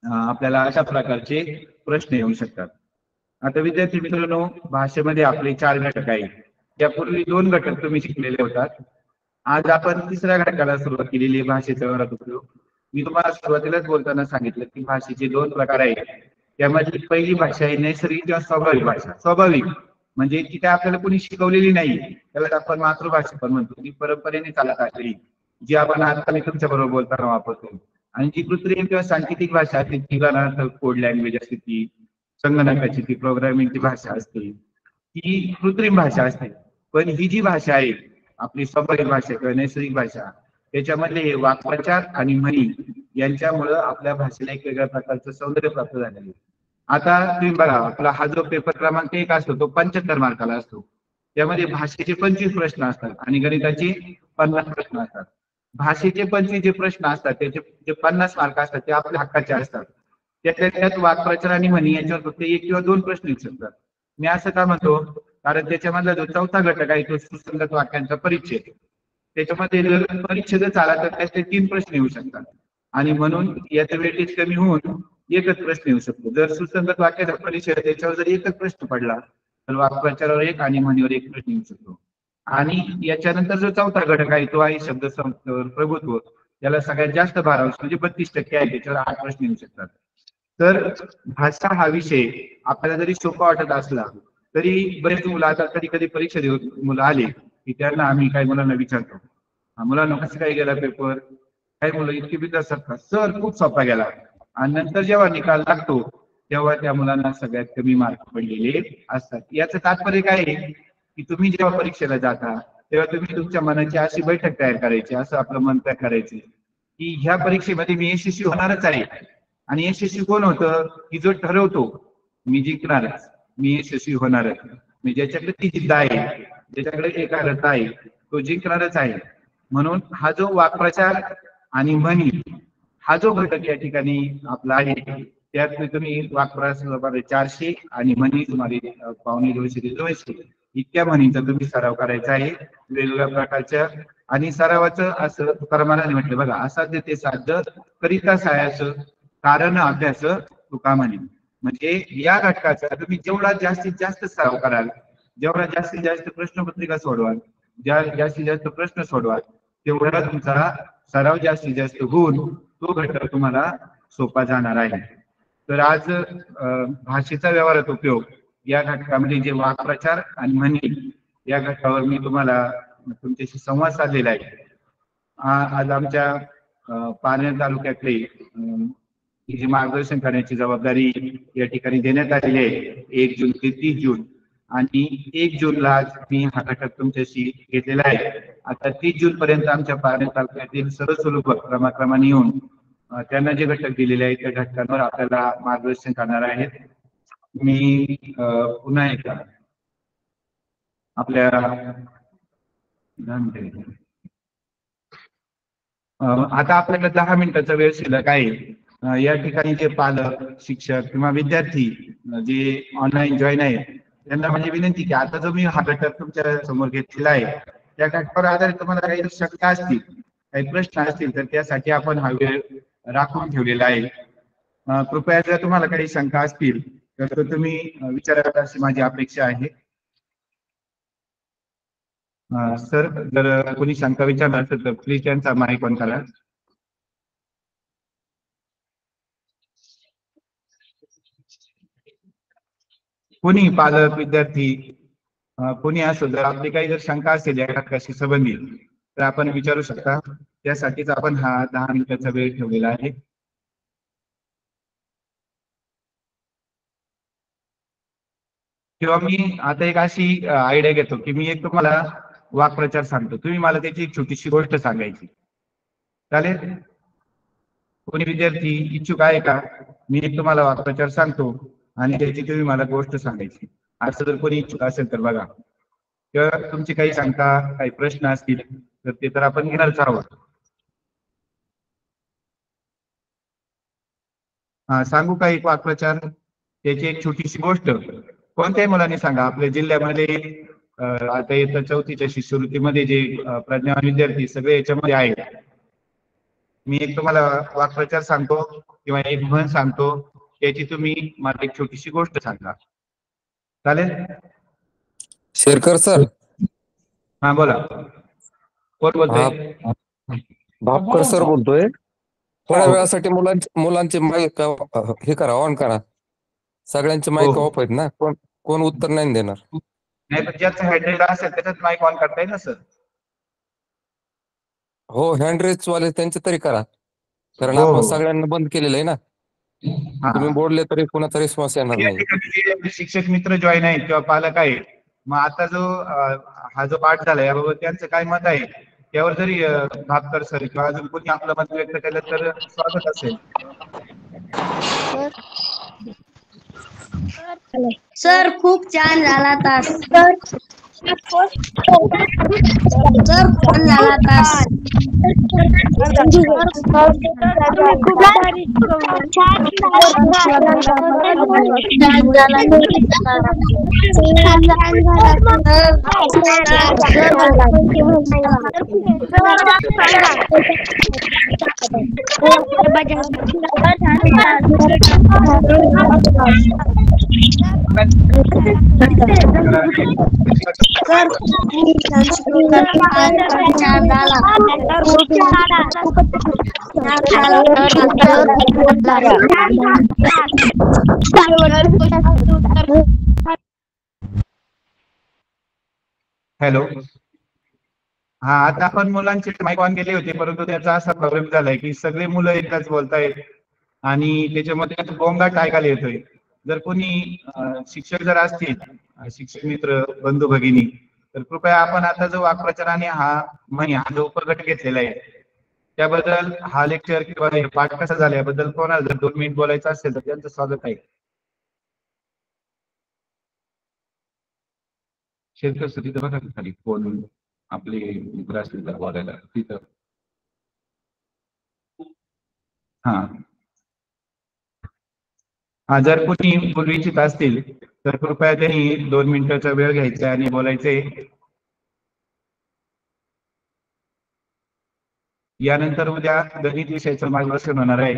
आपल्याला अशा प्रकारचे प्रश्न येऊ शकतात. आता विद्यार्थी मित्रांनो, भाषेमध्ये आपले 4 घटक आहेत. त्यापूर्वी 2 घटक तुम्ही शिकलेले होतात. आज आपण तिसऱ्या घटकाला सुरुवात केलेली, भाषेचा व्यवहारात उपयोग. मी तुम्हाला सुरुवातीलाच बोलताना सांगितलं की भाषेचे 2 प्रकार आहेत. त्यामध्ये पहिली भाषा आहे नैसर्गिक किंवा स्वाभाविक भाषा. स्वाभाविक म्हणजे ती काय आपल्याला कोणी शिकवलेली नाही, त्याला आपण मातृभाषा पण म्हणतो, ती परंपरेने चालत आलेली, जी आपण आता मी तुमच्या बरोबर बोलताना वापरतो. आणि जी कृत्रिम किंवा सांकेतिक भाषा असते, ती उदाहरणार्थ कोड लँग्वेज असते, ती संगणकाची ती प्रोग्रामिंगची भाषा असते, ती कृत्रिम भाषा असते. पण ही जी भाषा आहे आपली स्वाभाविक भाषा किंवा नैसर्गिक भाषा, त्याच्यामध्ये वाक्प्रचार आणि म्हणी यांच्यामुळं आपल्या भाषेला एक वेगळ्या प्रकारचं सौंदर्य प्राप्त झालेलं आहे. आता तुम्ही बघा, आपला हा जो पेपर क्रमांक 1 असतो तो 75 मार्काला असतो. त्यामध्ये भाषेचे 25 प्रश्न असतात आणि गणिताचे 50 प्रश्न असतात. भाषेचे 25 जे प्रश्न असतात त्याचे जे 50 मार्क असतात ते आपल्या हक्काचे असतात. त्यात वाक्प्रचार आणि म्हणी याच्यावर फक्त 1 किंवा 2 प्रश्न येऊ शकतात. मी असं का म्हणतो, कारण त्याच्यामधला जो चौथा घटक आहे तो सुसंगत वाक्यांचा परिच्छेद. त्याच्यामध्ये जर परिच्छेदच आला तर त्याचे 3 प्रश्न येऊ शकतात, आणि म्हणून याचा वेटेज कमी होऊन एकच प्रश्न येऊ शकतो. जर सुसंगत वाक्याचा परिच्छेद त्याच्यावर जर एकच प्रश्न पडला तर वाक्प्रचारावर 1 आणि म्हणीवर 1 प्रश्न येऊ शकतो. आणि याच्यानंतर जो चौथा घटक आहे तो आहे शब्दसंपदेवर प्रभुत्व. याला सगळ्यात जास्त भारांश म्हणजे 32% आहे, त्याच्यावर 8 प्रश्न येऊ शकतात. तर भाषा हा विषय आपल्याला जरी सोपा वाटत असला तरी बरेच मुलं आता कधी कधी परीक्षा देऊन मुलं आले की त्यांना आम्ही काही मुलांना विचारतो, मुलांना कसं काय गेला पेपर, काही मुलं इतकी भीत असतात का सर खूप सोपा गेला, आणि नंतर जेव्हा निकाल लागतो तेव्हा त्या मुलांना सगळ्यात कमी मार्क पडलेले असतात. याचं तात्पर्य काय आहे की तुम्ही जेव्हा परीक्षेला जाता तेव्हा तुम्ही तुमच्या मनाची अशी बैठक तयार करायची, असं आपलं मन तयार करायचं की ह्या परीक्षेमध्ये मी यशस्वी होणारच आहे. आणि यशस्वी कोण होतं की जो ठरवतो मी जिंकणारच, मी यशस्वी होणारच. मी ज्याच्याकडे ती जिद्द आहे, ज्याच्याकडे एकाग्रता आहे, तो जिंकणारच आहे. म्हणून हा जो वाक्प्रचार आणि म्हणी हा जो घटक या ठिकाणी आपला आहे, त्यात तुम्ही वाक्प्रचार 400 आणि म्हणी सुमारे 250 ते 200 इतक्या म्हणींचा तुम्ही सराव करायचा आहे वेगवेगळ्या प्रकारच्या. आणि सरावाचं असं परमानाने म्हटलं बघा, असाध्य ते साध्य करिता सायाचं कारण अभ्यास तुका म्हणे. म्हणजे या घटकाचा तुम्ही जेवढा जास्तीत जास्त सराव कराल, जेवढा जास्तीत जास्त प्रश्नपत्रिका सोडवाल, जास्तीत जास्त प्रश्न सोडवाल, तेवढा तुमचा सराव जास्तीत जास्त होऊन तो घटक तुम्हाला सोपा जाणार आहे. तर आज भाषेचा व्यवहारात उपयोग या घटकामध्ये जे वाक्प्रचार आणि म्हणी या घटकावर मी तुम्हाला तुमच्याशी संवाद साधलेला आहे. आज आमच्या पारनेर तालुक्यातले ही जी मार्गदर्शन करण्याची जबाबदारी या ठिकाणी देण्यात आलेली आहे 1 जून ते 30 जून. आणि 1 जूनला आज मी हा घटक तुमच्याशी घेतलेला आहे. आता 30 जून पर्यंत आमच्या पारनेर तालुक्यातील सर्व स्वरूप क्रमाक्रमाने येऊन त्यांना जे घटक दिलेले आहेत त्या घटकांवर आपल्याला मार्गदर्शन करणार आहेत. मी पुन्हा एकदा आपल्या आता आपल्याला 10 मिनिटाचा वेळ शिल्लक आहे. या ठिकाणी जे पालक, शिक्षक किंवा विद्यार्थी जे ऑनलाईन जॉईन आहेत त्यांना माझी विनंती की आता जो मी हा घटक तुमच्या समोर घेतलेला आहे त्या घटकावर आधारित तुम्हाला काही शंका असतील, काही प्रश्न असतील तर त्यासाठी आपण हा वेळ राखून ठेवलेला आहे. कृपया जर तुम्हाला काही शंका असतील तर तुम्ही विचाराव्यात अशी माझी अपेक्षा आहे. सर जर कोणी शंका विचारणार असेल तर प्लीज त्यांचा माईक ऑन करा. कोणी पालक, विद्यार्थी कोणी असो, जर आपली काही जर शंका असेल या घटकाशी संबंधित तर आपण विचारू शकता. त्यासाठीच आपण हा 10 मिनिटाचा वेळ ठेवलेला आहे. किंवा मी आता एक अशी आयडिया घेतो की मी एक तुम्हाला वाक्प्रचार सांगतो, तुम्ही मला त्याची एक छोटीशी गोष्ट सांगायची. चालेल? कोणी विद्यार्थी इच्छुक आहे का? मी एक तुम्हाला वाक्प्रचार सांगतो आणि त्याची तुम्ही मला गोष्ट सांगायची. असं जर कोणी इच्छुक असेल तर बघा. किंवा तुमची काही शंका, काही प्रश्न असतील तर ते तर आपण घेणारच आहोत. सांगू का एक वाक्प्रचार? त्याची एक छोटीशी गोष्ट कोणत्याही मुलाने सांगा. आपल्या जिल्ह्यामध्ये आता येत्या 4थीच्या शिष्यवृत्तीमध्ये जे प्रज्ञावान विद्यार्थी सगळे याच्यामध्ये आहेत. मी एक तुम्हाला वाक्प्रचार सांगतो किंवा एक म्हण सांगतो, त्याची तुम्ही मला एक छोटीशी गोष्ट सांगा. चालेल? शेरकर सर. हा बोला, कोण बोलतोय? भापकर सर बोलतोय. थोड्या वेळासाठी मुलांचे माईक हे करा, ऑन करा. सगळ्यांचे माईक ऑफ आहेत ना, कोण उत्तर नाही देणार. नाही पण ज्याचं हँड असेल त्याच्यात माईक ऑन करता येईल ना सर? हो, हँड रेज वाले त्यांचे तरी करा, कारण आपण सगळ्यांना बंद केलेलं आहे ना. तुम्ही बोलले तरी कोणाचा रिस्पॉन्स येणार नाही. शिक्षक मित्र जॉईन आहेत किंवा पालक आहेत, मग आता जो हा जो पाठ झाला याबाबत त्यांचं काय मत आहे त्यावर जरी भापकर सर किंवा अजून कोणी आपलं मत व्यक्त केलं तर स्वागत असेल. सर खूप छान झाला तास. सर छान झाला तास. हॅलो हा, आता आपण मुलांचे माईक ऑन केले होते, परंतु त्याचा असा प्रॉब्लेम झालाय की सगळे मुलं एकदाच बोलतायत आणि त्याच्यामध्ये गोंगाट ऐकायला येतोय. जर कोणी शिक्षक जर असतील, शिक्षक मित्र, बंधू भगिनी, तर कृपया आपण आता जो वाक्प्रचाराने हा जो उपगट घेतलेला आहे त्याबद्दल, हा लेक्चर किंवा हे पाठ कसा झाला याबद्दल कोणाला जर 2 मिनिट बोलायचं असेल तर त्यांचं स्वागत आहे. शेतकरी तिथं बघा खाली कोण आपले मित्र असतील तर बोलायला तिथं. हा, जर कोणी बोलू इच्छित असतील तर कृपया त्यांनी 2 मिनिटाचा वेळ घ्यायचा आणि बोलायचे. यानंतर उद्या गणित विषयाचं मार्गदर्शन होणार आहे.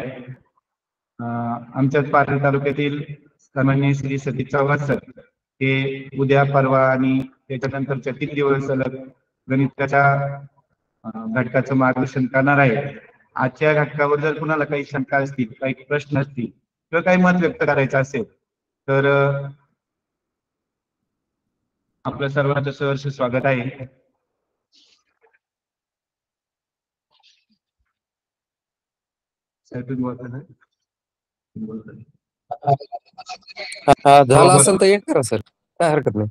आमच्या पाटण तालुक्यातील सन्माननीय श्री सतीश चव्हाण सर हे उद्या, परवा आणि त्याच्यानंतरच्या 3 दिवस सलग गणिताच्या घटकाचं मार्गदर्शन करणार आहे. आजच्या घटकावर जर कुणाला काही शंका असतील, काही प्रश्न असतील किंवा काही मत व्यक्त करायचं असेल तर आपलं सर्वांचं सहर्ष स्वागत आहे. हा, झाला असेल तर एंड करा सर, काय हरकत नाही.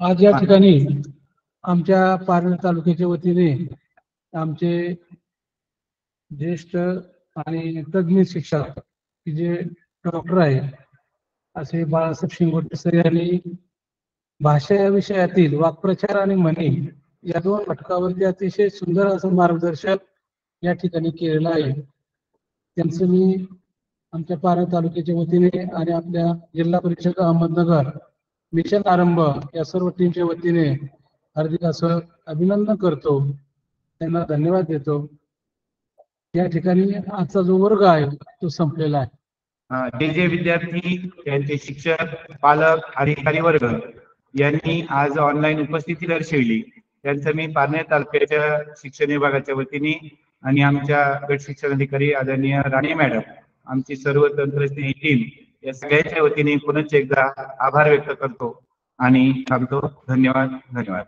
आज या ठिकाणी आमच्या पारनेर तालुक्याच्या वतीने आमचे ज्येष्ठ आणि तज्ञ शिक्षक जे डॉक्टर आहेत असे बाळासाहेब शिंगोटे सर यांनी भाषा या विषयातील वाक्प्रचार आणि म्हणी या 2 घटकावरती अतिशय सुंदर असं मार्गदर्शन या ठिकाणी केलेलं आहे. त्यांचं मी आमच्या पारनेर तालुक्याच्या वतीने आणि आपल्या जिल्हा परिषद अहमदनगर मिशन आरंभ या सर्व टीमच्या वतीने हार्दिक असं अभिनंदन करतो, त्यांना धन्यवाद देतो. या ठिकाणी आजचा जो वर्ग आहे तो संपलेला आहे. जे विद्यार्थी, त्यांचे शिक्षक, पालक, अधिकारी वर्ग यांनी आज ऑनलाईन उपस्थिती दर्शवली त्यांचं मी पारनेर तालुक्याच्या शिक्षण विभागाच्या वतीने आणि आमच्या गट शिक्षण अधिकारी आदरणीय राणे मॅडम, आमची सर्व तंत्रज्ञ टीम या सगळ्यांच्या वतीने पुनश्च एकदा आभार व्यक्त करतो आणि थांबतो. धन्यवाद.